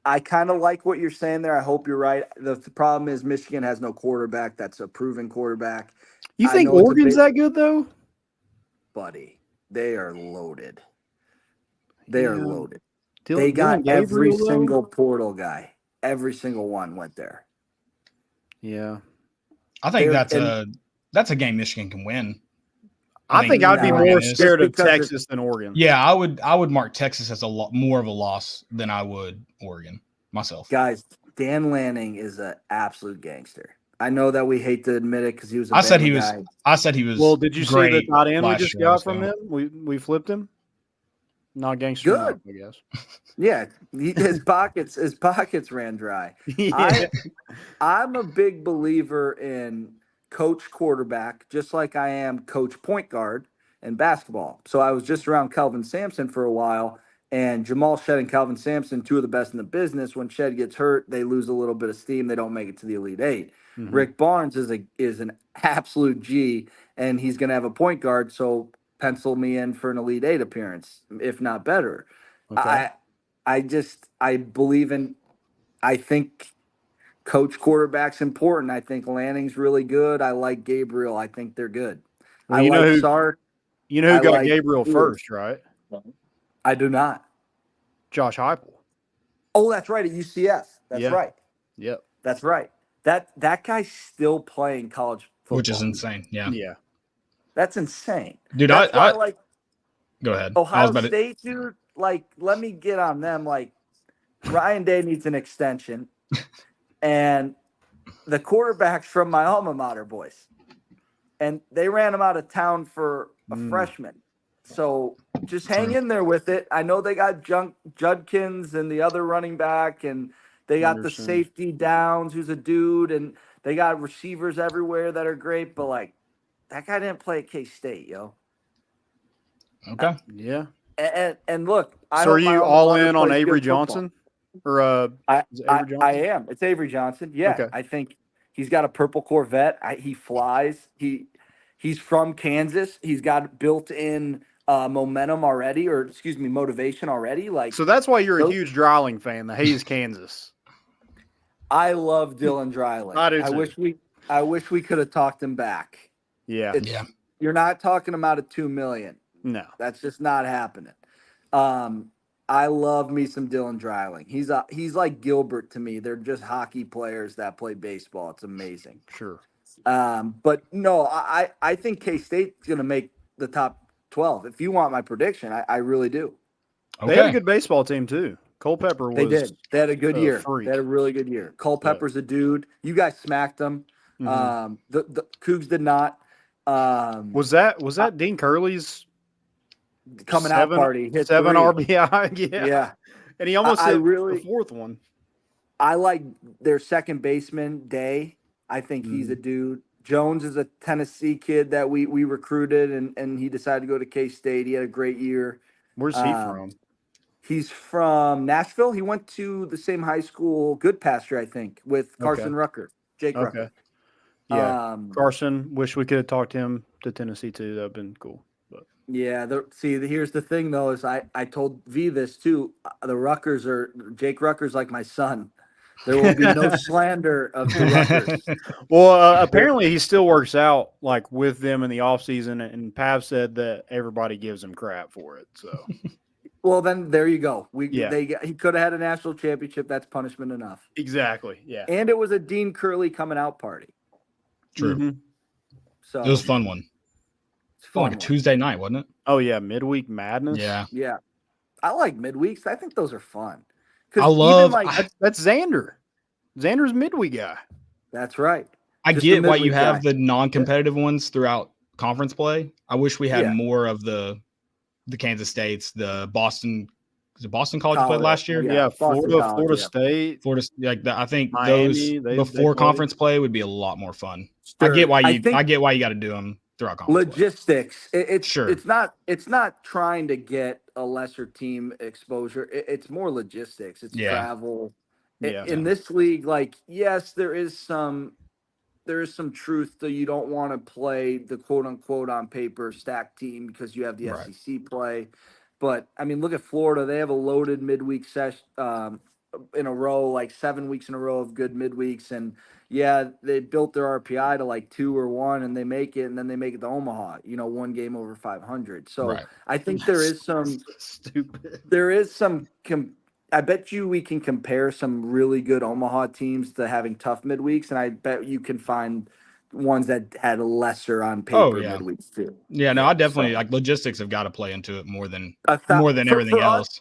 I kind of like what you're saying there. I hope you're right. The problem is Michigan has no quarterback. That's a proven quarterback. You think Oregon's that good, though? Buddy, they are loaded. They are loaded. They got every single portal guy. Every single one went there. Yeah. I think that's a game Michigan can win. I think I'd be more scared of Texas than Oregon. Yeah, I would mark Texas as more of a loss than I would Oregon myself. Guys, Dan Lanning is an absolute gangster. I know that we hate to admit it because he was. I said he was. Well, did you see the tight end we just got from him? We flipped him. Not gangster. Good, I guess. Yeah, his pockets ran dry. Yeah. I'm a big believer in coach quarterback, just like I am coach point guard in basketball. So I was just around Kelvin Sampson for a while, and Jamal Shed and Kelvin Sampson, 2 of the best in the business. When Shed gets hurt, they lose a little bit of steam. They don't make it to the Elite 8. Mm-hmm. Rick Barnes is an absolute G, and he's going to have a point guard. So pencil me in for an Elite 8 appearance, if not better. Okay. I believe in. I think coach quarterback's important. I think Lanning's really good. I like Gabriel. I think they're good. Well, Sark. You know who got Gabriel first, right? I do not. Josh Heupel. Oh, that's right, at UCF. That's right. Yep. That's right. That guy's still playing college football. Which is insane. Yeah. Yeah. That's insane. Dude, that's I like go ahead. Ohio State, dude, like, let me get on them. Like, Ryan Day needs an extension, and the quarterback's from my alma mater, boys, and they ran him out of town for a freshman. So just hang in there with it. I know they got Judkins and the other running back, and they got Anderson. the safety Downs, who's a dude, and they got receivers everywhere that are great. But like, that guy didn't play at K-State, yo. Okay. Yeah. And look, So are you all in on Avery Johnson? Or I Johnson? am. It's Avery Johnson. Yeah, Okay. I think he's got a purple Corvette. He flies. He's from Kansas. He's got built-in momentum already, or excuse me, motivation already. Like, so that's why you're a huge Dreiling fan. The Hayes, Kansas. I love Dylan Dreiling. I do too. I wish we could have talked him back. Yeah. You're not talking him out of $2 million. No. That's just not happening. I love me some Dylan Dreiling. He's like Gilbert to me. They're just hockey players that play baseball. It's amazing. Sure. But no, I think K-State's going to make the top 12. If you want my prediction, I really do. Okay. They had a good baseball team too. Culpepper was. They did. They had a good year. Freak. They had a really good year. Culpepper's a dude. You guys smacked them. Mm-hmm. The Cougs did not. Was that Dean Curley's coming out party? Hit 7 3. RBI. Yeah. And he almost hit the fourth one. I like their second baseman, Day. I think he's a dude. Jones is a Tennessee kid that we recruited, and he decided to go to K-State. He had a great year. Where's he from? He's from Nashville. He went to the same high school, Goodpasture, I think, with Carson Rucker, Jake Rucker. Yeah, Carson. Wish we could have talked him to Tennessee too. That'd been cool. But yeah, here's the thing though: is I told V this too. The Ruckers Jake Rucker's like my son. There will be no slander of the Ruckers. Well, apparently he still works out like with them in the off season, and Pav said that everybody gives him crap for it. So, well, then there you go. He could have had a national championship. That's punishment enough. Exactly. Yeah. And it was a Dean Curley coming out party. True. Mm-hmm. So it was a fun one. It's fun like a Tuesday night, wasn't it? Oh yeah, midweek madness. Yeah. Yeah. I like midweeks. I think those are fun. I love that's Xander. Xander's midweek guy. That's right. I get why you have the non-competitive ones throughout conference play. I wish we had more of the Kansas States, the Boston. Was it Boston College played last year? Yeah, Florida State. I think Miami, those before conference play would be a lot more fun. Sure. I get why you got to do them throughout conference logistics. Play. It's not trying to get a lesser team exposure. It's more logistics. It's travel. In this league, like, yes, there is some truth that you don't want to play the quote unquote on paper stacked team because you have the SEC play. But I mean, look at Florida. They have a loaded midweek session in a row, like 7 weeks in a row of good midweeks. And they built their RPI to like 2 or 1, and they make it, and then they make it to Omaha. One game over 500. So I think there is some stupid. There is some. I bet you we can compare some really good Omaha teams to having tough midweeks, and I bet you can find ones that had a lesser on paper midweeks too. Yeah, no, I definitely like logistics have got to play into it more than everything else.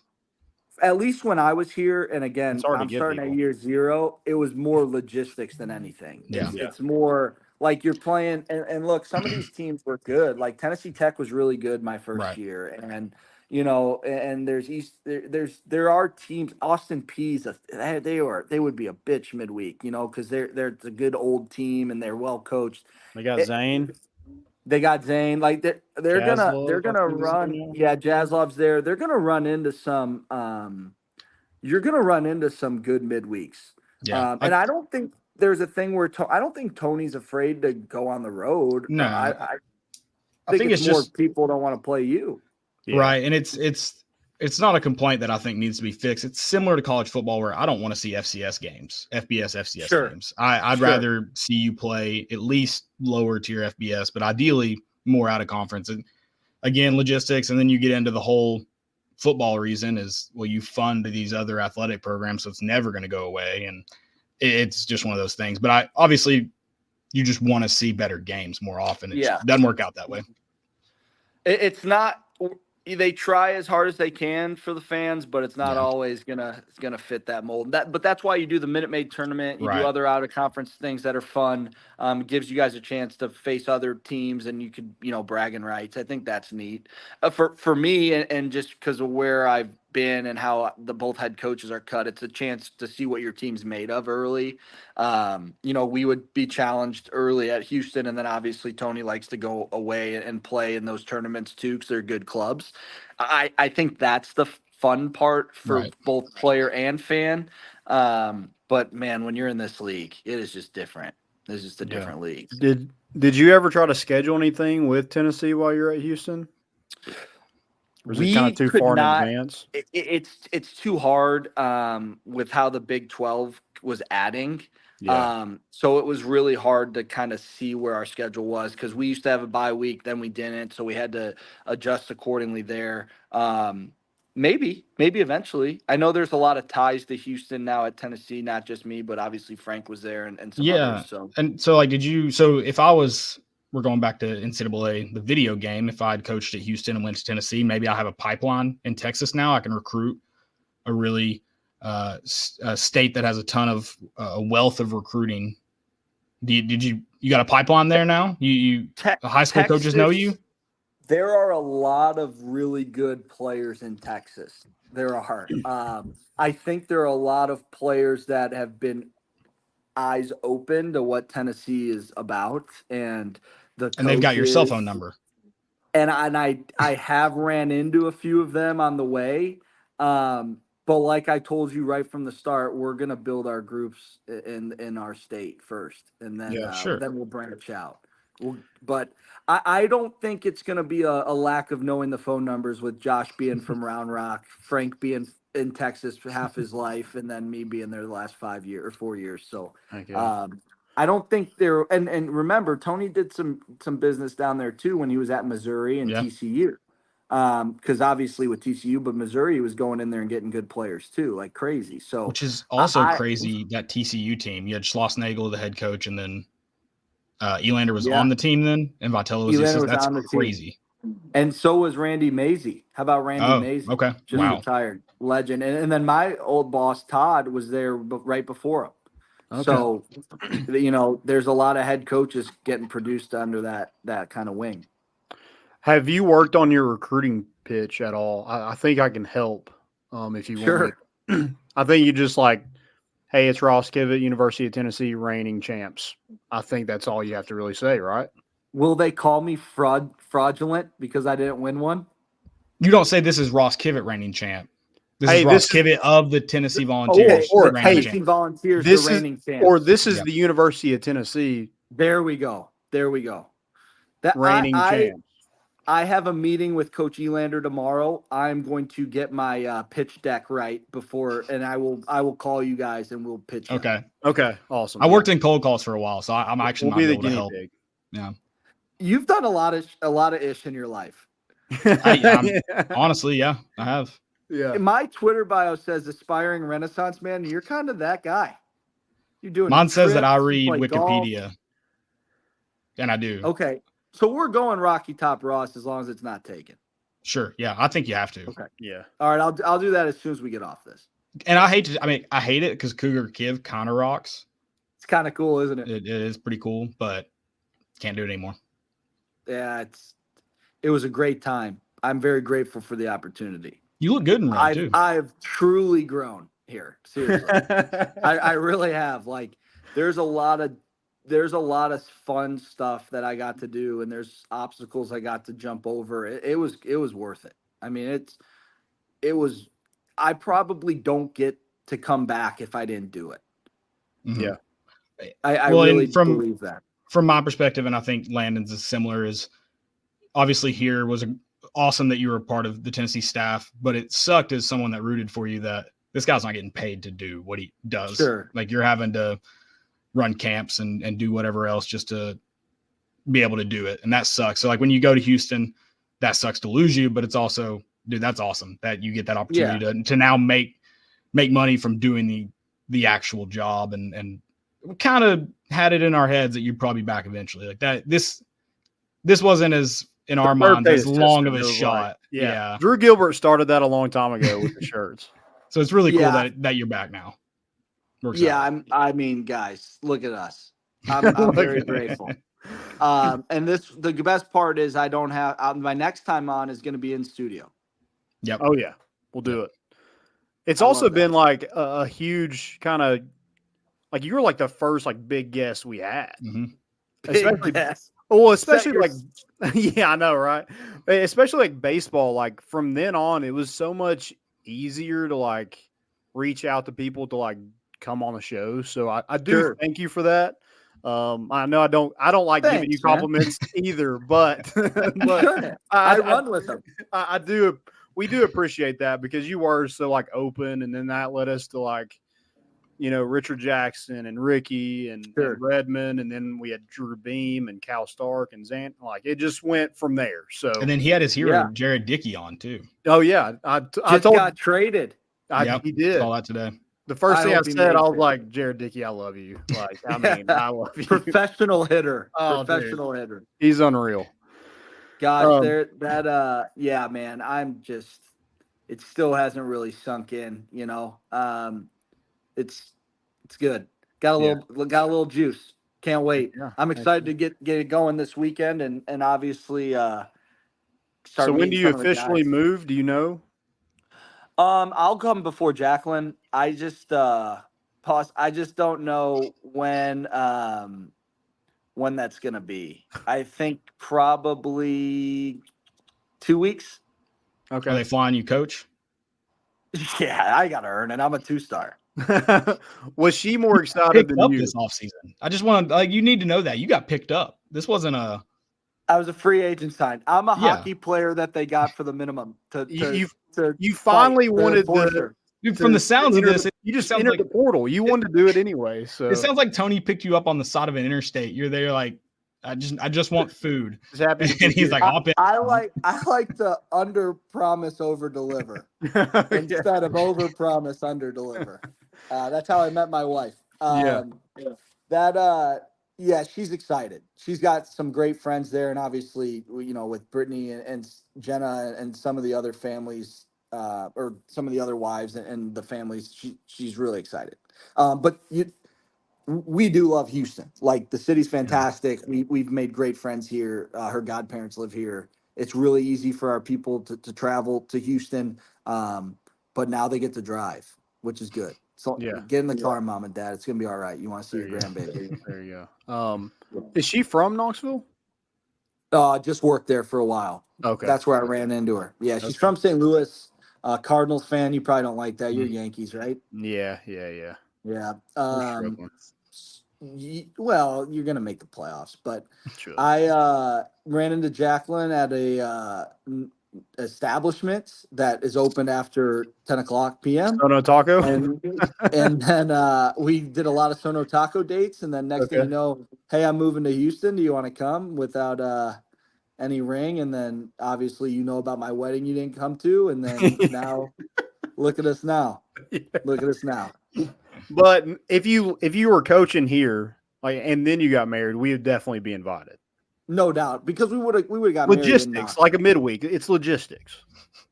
At least when I was here, and again, I'm starting at year 0, it was more logistics than anything. It's more like you're playing, and look, some of these teams were good. Like Tennessee Tech was really good my first year, and and there are teams. Austin Peay's they would be a bitch midweek, because they're a good old team and they're well coached. They got Zane. They got Zane. Like they're gonna run. Yeah, Jaslov's there. They're gonna run into some. You're gonna run into some good midweeks. Yeah, and I don't think there's a thing where I don't think Tony's afraid to go on the road. No, I think it's more people don't want to play you. Yeah. Right. And it's not a complaint that I think needs to be fixed. It's similar to college football where I don't want to see FBS games. I'd rather see you play at least lower tier FBS, but ideally more out of conference. And again, logistics. And then you get into the whole football reason is, well, you fund these other athletic programs, so it's never going to go away. And it's just one of those things. But obviously you just want to see better games more often. It doesn't work out that way. It's not. they try as hard as they can for the fans, but it's not Yeah. always gonna fit that mold. But that's why you do the Minute Maid tournament. You do Right. other out of conference things that are fun. Gives you guys a chance to face other teams, and you could bragging rights. I think that's neat. For me, and just because of where I've been and how the both head coaches are cut, it's a chance to see what your team's made of early. We would be challenged early at Houston, and then obviously Tony likes to go away and play in those tournaments too because they're good clubs. I think that's the fun part for Right. both player and fan. But man, when you're in this league, it is just different. It's just a different league. Did you ever try to schedule anything with Tennessee while you're at Houston? Or is it kind of too far in advance? It's too hard with how the Big 12 was adding. Yeah. So it was really hard to kind of see where our schedule was because we used to have a bye week, then we didn't, so we had to adjust accordingly there. Maybe eventually. I know there's a lot of ties to Houston now at Tennessee, not just me, but obviously Frank was there and some others. So And so like if we're going back to NCAA, the video game, if I had coached at Houston and went to Tennessee, maybe I have a pipeline in Texas now. I can recruit a really a state that has a ton of a wealth of recruiting. You got a pipeline there now? The high school coaches know you? There are a lot of really good players in Texas. There are. I think there are a lot of players that have been eyes open to what Tennessee is about, and they've got your cell phone number. And I have ran into a few of them on the way. But like I told you right from the start, we're gonna build our groups in our state first, and then then we'll branch out. But I don't think it's going to be a lack of knowing the phone numbers with Josh being from Round Rock, Frank being in Texas for half his life, and then me being there the last 5 years or 4 years. So I don't think they're and remember Tony did some business down there too when he was at Missouri and TCU. Because obviously with TCU, but Missouri was going in there and getting good players too, like crazy. So which is also crazy, that TCU team. You had Schlossnagle, the head coach, and then Elander was on the team then, and Vitello was assistant. That's on the crazy. Team. And so was Randy Mazey. How about Randy Mazey? Okay. Just retired. Legend. And then my old boss, Todd, was there right before him. Okay. So, there's a lot of head coaches getting produced under that kind of wing. Have you worked on your recruiting pitch at all? I think I can help if you want me. I think you just hey, it's Ross Kivett, University of Tennessee, reigning champs. I think that's all you have to really say, right? Will they call me fraudulent because I didn't win one? You don't say this is Ross Kivett, reigning champ. This is Ross Kivett of the Tennessee Volunteers. Tennessee Volunteers, the reigning champs. Or this is the University of Tennessee. There we go. That reigning champs. I have a meeting with Coach Elander tomorrow. I'm going to get my pitch deck right before, and I will call you guys and we'll pitch. Okay. Okay. Awesome. I worked in cold calls for a while, so I'm actually we'll not able to help. Big. Yeah. You've done a lot of ish in your life. Honestly, yeah, I have. Yeah. My Twitter bio says aspiring Renaissance man. You're kind of that guy. You're doing. Mine says that I read Wikipedia, golf. And I do. Okay. So we're going RockyTopRoss as long as it's not taken. Sure. Yeah, I think you have to. Okay. Yeah. All right. I'll do that as soon as we get off this. And I hate it because Cougar Kiv kind of rocks. It's kind of cool, isn't it? It is pretty cool, but can't do it anymore. Yeah, it was a great time. I'm very grateful for the opportunity. You look good in real too. I've truly grown here. Seriously. I really have. There's a lot of fun stuff that I got to do, and there's obstacles I got to jump over. It was worth it. I mean, it was. I probably don't get to come back if I didn't do it. Mm-hmm. Yeah, I really believe that. From my perspective, and I think Landon's is similar. Is obviously here was awesome that you were a part of the Tennessee staff, but it sucked as someone that rooted for you that this guy's not getting paid to do what he does. Sure, you're having to run camps and do whatever else just to be able to do it. And that sucks. So when you go to Houston, that sucks to lose you, but it's also, dude, that's awesome that you get that opportunity to now make money from doing the actual job. And we kind of had it in our heads that you'd probably back eventually this wasn't as in our third minds fade as long assistant, of a it was shot. like, Yeah. Drew Gilbert started that a long time ago with the shirts. So it's really cool Yeah. that you're back now. We're Yeah, excited. I mean, guys, look at us. I'm very grateful. And the best part is I don't have my next time on is going to be in studio. Yep. Oh yeah, we'll do it. It's I also love that. been like a huge kind of like you were like the first like big guest we had. Mm-hmm. Especially, Yes. well, especially Set like, yeah, I know, right? Especially like baseball. Like from then on, it was so much easier to like reach out to people to like come on the show. So I do thank you for that. I know I don't like giving you Thanks, man. compliments either, but Shouldn't. I run with them. I do. We do appreciate that because you were so like open, and then that led us to like, Richard Jackson and Ricky and Redmond, and then we had Drew Beam and Cal Stark and Zant. Like it just went from there. So And then he had his hero Jared Dickey on too. Oh yeah, I got traded. He did. Saw that today. The first thing I said, I was it. like, Jared Dickey, I love you. Like, I mean, I love you. Professional hitter. Oh, Professional hitter. He's unreal. Gosh, yeah, man. It still hasn't really sunk in, It's good. Got a little juice. Can't wait. Yeah, I'm excited to get it going this weekend and obviously start. So when do you officially move? Do you know? I'll come before Jacqueline. I just don't know when that's gonna be. I think probably 2 weeks. Okay. Are they flying you, coach? Yeah, I gotta earn it. I'm a 2-star. Was she more excited than you this offseason? I just want to you need to know that you got picked up. This wasn't a. I was a free agent signed. I'm a hockey player that they got for the minimum. You finally wanted the. Dude, from the sounds of this, you just entered the portal. You wanted to do it anyway. So it sounds like Tony picked you up on the side of an interstate. You're there like, I just want food. And he's like, I like to under promise, over deliver instead of over promise, under deliver. That's how I met my wife. She's excited. She's got some great friends there, and obviously, with Brittany and Jenna and some of the other families. Or some of the other wives and the families, she's really excited. But we do love Houston. Like the city's fantastic. We've made great friends here. Her godparents live here. It's really easy for our people to travel to Houston. But now they get to drive, which is good. So get in the car, mom and dad. It's gonna be all right. You want to see your grandbaby. There you go. Is she from Knoxville? Just worked there for a while. Okay. That's where I ran into her. Yeah, she's from St. Louis. Cardinals fan. You probably don't like that. You're Yankees, right? Yeah. Well, you're gonna make the playoffs, but I ran into Jacqueline at a establishment that is open after 10:00 p.m. Sono Taco, and then we did a lot of Sono Taco dates, and then next thing you know, hey, I'm moving to Houston. Do you want to come? Without any ring, and then obviously about my wedding you didn't come to, and then now look at us now. But if you were coaching here, and then you got married, we would definitely be invited. No doubt, because we would have got logistics, married like a midweek. It's logistics.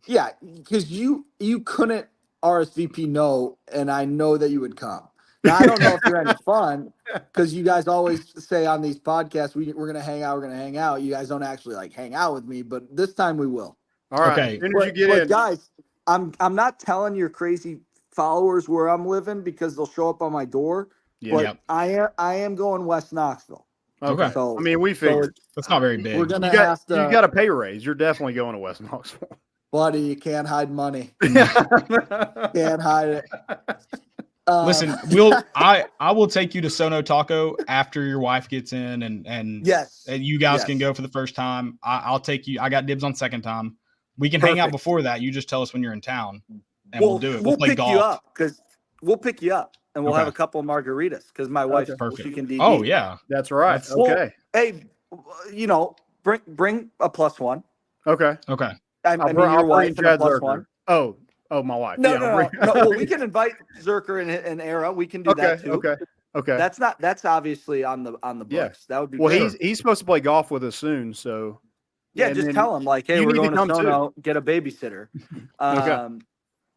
Yeah, because you couldn't RSVP no, and I know that you would come. Now, I don't know if you're any fun, because you guys always say on these podcasts, we're going to hang out. You guys don't actually hang out with me, but this time we will. All right. Okay. As soon as you get in. Guys, I'm not telling your crazy followers where I'm living because they'll show up on my door. Yeah. But I am going West Knoxville. Okay. So, I mean, we figured. That's not very big. We're going to have to. You got a pay raise. You're definitely going to West Knoxville. Buddy, you can't hide money. Can't hide it. Listen, I will take you to Sono Taco after your wife gets in, and you guys can go for the first time. I'll take you. I got dibs on second time. We can hang out before that. You just tell us when you're in town, and we'll do it. We'll play golf. We'll pick you up, and we'll have a couple of margaritas because my wife, she can DD. Oh yeah, that's right. Okay. Hey, bring a +1. Okay. I mean your wife and a +1. Oh, my wife. No. Well, we can invite Zerker and Era. We can do that too. Okay. That's obviously on the books. That would be well. He's supposed to play golf with us soon, so Yeah, And just then tell him like, hey, you we're need to going to come too. Sono, get a babysitter. Okay.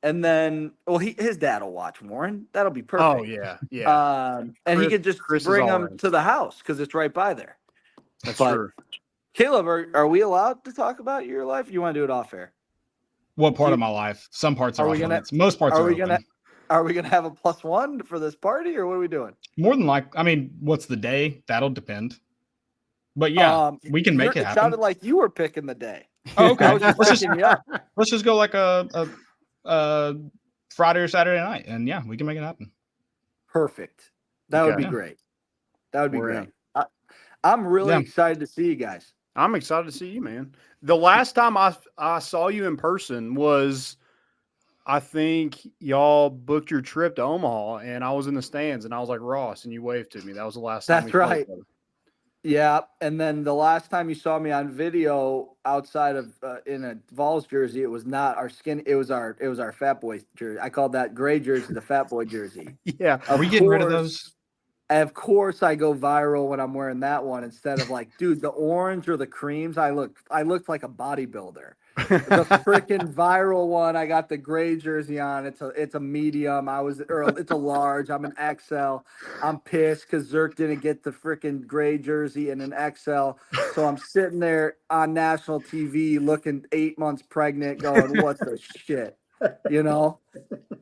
And then, well, his dad will watch Warren. That'll be perfect. Oh yeah, yeah. And he could just Chris is bring all him in. to the house because it's right by there. That's But true. Caleb, are we allowed to talk about your life? You want to do it off air? What part of my life? Some parts are Are we off gonna- limits. Most parts Are are we open. gonna have a +1 for this party, or what are we doing? More than like, I mean, what's the day? That'll depend. But yeah, we can make it happen. It sounded like you were picking the day. Oh, okay. I was just picking you up. Let's just go like a Friday or Saturday night, and yeah, we can make it happen. Perfect. That would be Yeah. great. That would be We're great. I'm really excited to see you guys. I'm excited to see you, man. The last time I saw you in person was, I think y'all booked your trip to Omaha, and I was in the stands, and I was like, Ross, and you waved to me. That was the last time. That's right. Yeah, and then the last time you saw me on video outside of in a Vols jersey, it was not our skin. It was our Fat Boy jersey. I called that gray jersey the Fat Boy jersey. Yeah. Are we getting rid of those? Of course, I go viral when I'm wearing that one instead of like, dude, the orange or the creams. I looked like a bodybuilder. The freaking viral one. I got the gray jersey on. It's a medium. It's a large. I'm an XL. I'm pissed because Zerk didn't get the freaking gray jersey in an XL. So I'm sitting there on national TV looking 8 months pregnant, going, "What the shit?" You know.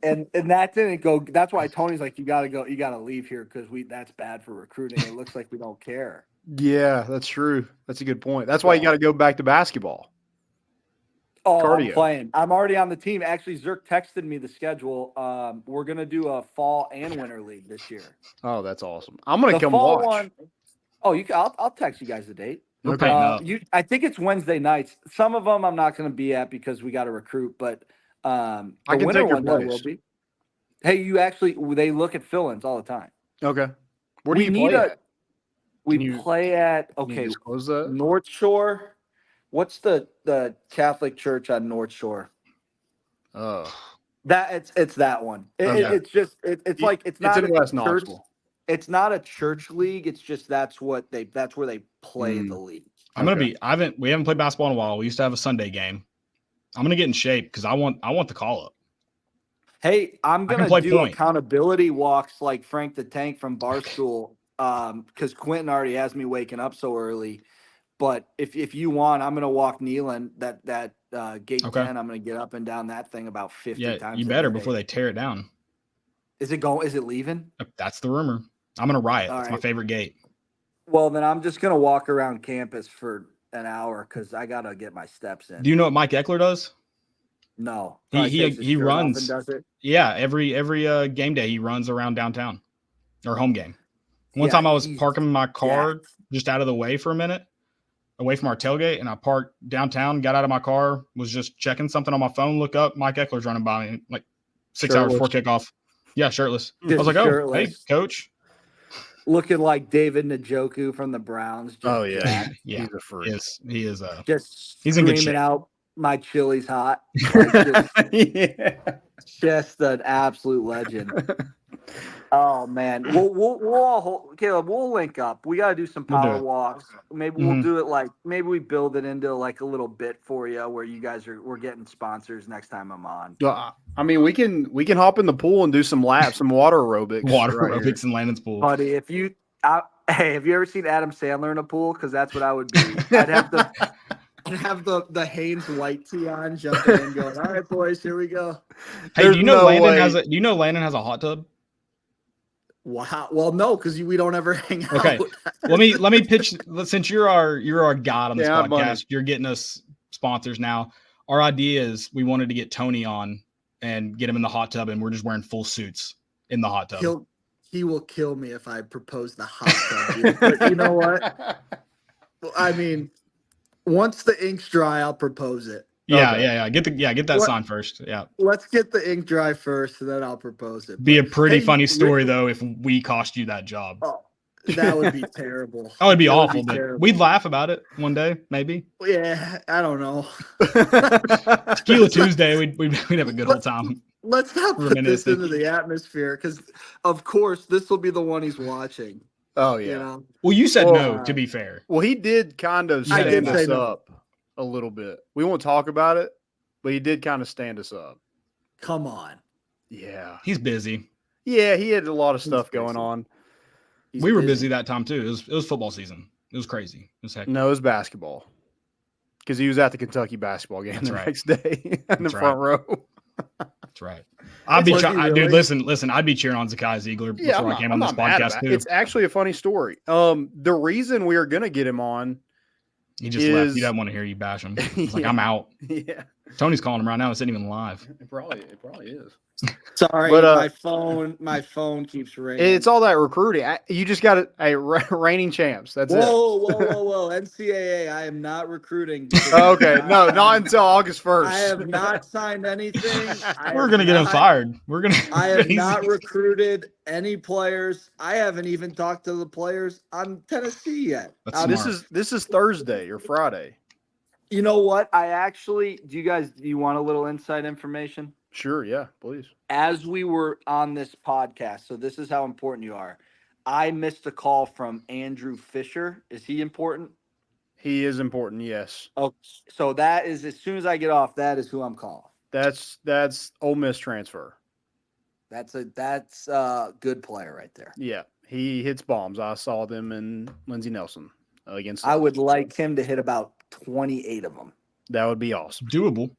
And that didn't go. That's why Tony's like, you gotta leave here because that's bad for recruiting. It looks like we don't care. Yeah, that's true. That's a good point. That's why you got to go back to basketball. Oh, Cardio. I'm playing. I'm already on the team. Actually, Zerk texted me the schedule. We're gonna do a fall and winter league this year. Oh, that's awesome. I'm gonna The come fall watch. one. Oh, you can. I'll text you guys the date. We're paying up. I think it's Wednesday nights. Some of them I'm not gonna be at because we got to recruit, but the I can winter take your ones I place. will be. Hey, they look at fill-ins all the time. Okay. Where do you play at? We play at Can you disclose that? North Shore. What's the Catholic church on North Shore? Oh, That it's that one. It's just it's like it's not in West church. Knoxville. It's not a church league. It's just that's where they play the league. We haven't played basketball in a while. We used to have a Sunday game. I'm gonna get in shape because I want the call up. Hey, I'm gonna do point. accountability walks like Frank the Tank from Barstool. Because Quentin already has me waking up so early. But if you want, I'm gonna walk Nealon that gate 10. I'm gonna get up and down that thing about 50 times. You better before they tear it down. Is it leaving? That's the rumor. I'm gonna riot. It's my right. favorite gate. Well, then I'm just gonna walk around campus for an hour because I gotta get my steps in. Do you know what Mike Eckler does? No. He runs. Does it? Yeah, every game day he runs around downtown or home game. One time I was parking my car just out of the way for a minute, away from our tailgate, and I parked downtown, got out of my car, was just checking something on my phone, look up, Mike Eckler's running by me like 6 hours before kickoff. Yeah, shirtless. I was like, oh, hey, coach. Looking like David Njoku from the Browns. Oh, yeah. Yeah, he's a freak. He is he's in good shape. Screaming out, my chili's hot. Like just an absolute legend. Oh man, we'll all Caleb. We'll link up. We got to do some power walks. Maybe we'll do it maybe we build it into like a little bit for you where you guys we're getting sponsors next time I'm on. I mean, we can hop in the pool and do some laps, some water aerobics. Aerobics in Landon's pool. Buddy, hey, have you ever seen Adam Sandler in a pool? Because that's what I would be. I'd have the Hanes white tee on, jumping in, going, all right, boys, here we go. Hey, do you know Landon has a hot tub? Wow. Well, no, because we don't ever hang out. Okay. let me pitch. Since you're our god on this podcast, buddy. You're getting us sponsors now. Our idea is we wanted to get Tony on and get him in the hot tub, and we're just wearing full suits in the hot tub. He will kill me if I propose the hot tub. Dude. But you know what? I mean, once the ink's dry, I'll propose it. Yeah. Get that sign first. Yeah. Let's get the ink dry first, and then I'll propose it. Be a pretty funny story though if we cost you that job. Oh, that would be terrible. That would be awful, but we'd laugh about it one day, maybe. Yeah, I don't know. Tequila Tuesday, we'd have a good old time. Let's not put this into the atmosphere because, of course, this will be the one he's watching. Oh yeah. You know? Well, you said no. To be fair, well, he did kind of stand us up a little bit. We won't talk about it, but he did kind of stand us up. Come on. Yeah. He's busy. Yeah, he had a lot of stuff going on. We were busy that time too. It was football season. It was crazy. It was hectic. No, it was basketball. Because he was at the Kentucky basketball game next day in the front row. That's right. I'd be dude. Listen. I'd be cheering on Zakai Ziegler before I came on this podcast too. It's actually a funny story. The reason we are gonna get him on, he just left. He doesn't want to hear you bash him. He's like, I'm out. Yeah. Tony's calling him right now. It's not even live. It probably is. Sorry, but, my phone keeps ringing. It's all that recruiting. You just got reigning champs. That's it. Whoa! NCAA, I am not recruiting. Okay, no, not until August 1st. I have not signed anything. We're gonna get him fired. I have not recruited any players. I haven't even talked to the players on Tennessee yet. This is Thursday or Friday. You know what? Do you want a little inside information? Sure, yeah, please. As we were on this podcast, so this is how important you are. I missed a call from Andrew Fisher. Is he important? He is important, yes. Oh, so that is, as soon as I get off, that is who I'm calling. That's Ole Miss transfer. That's a good player right there. Yeah, he hits bombs. I saw them in Lindsey Nelson against. I would like him to hit about 28 of them. That would be awesome. Doable.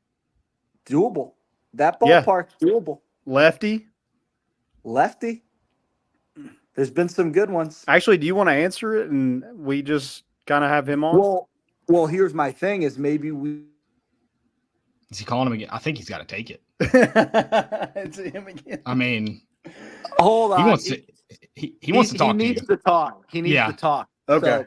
That ballpark's doable. Lefty. There's been some good ones. Actually, do you want to answer it and we just kind of have him on? Well, here's my thing: is maybe we. Is he calling him again? I think he's got to take it. It's him again. I mean, hold on. He wants to talk to you. He needs to talk. He needs to talk. Okay. So,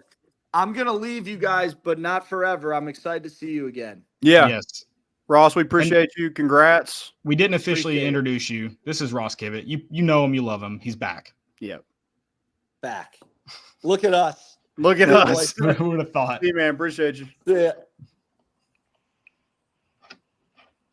I'm gonna leave you guys, but not forever. I'm excited to see you again. Yeah. Yes. Ross, we appreciate you. Congrats. We didn't officially introduce you. This is Ross Kivett. You know him. You love him. He's back. Yep. Back. Look at us. Look at us. Who would have thought? Hey, man. Appreciate you. Yeah.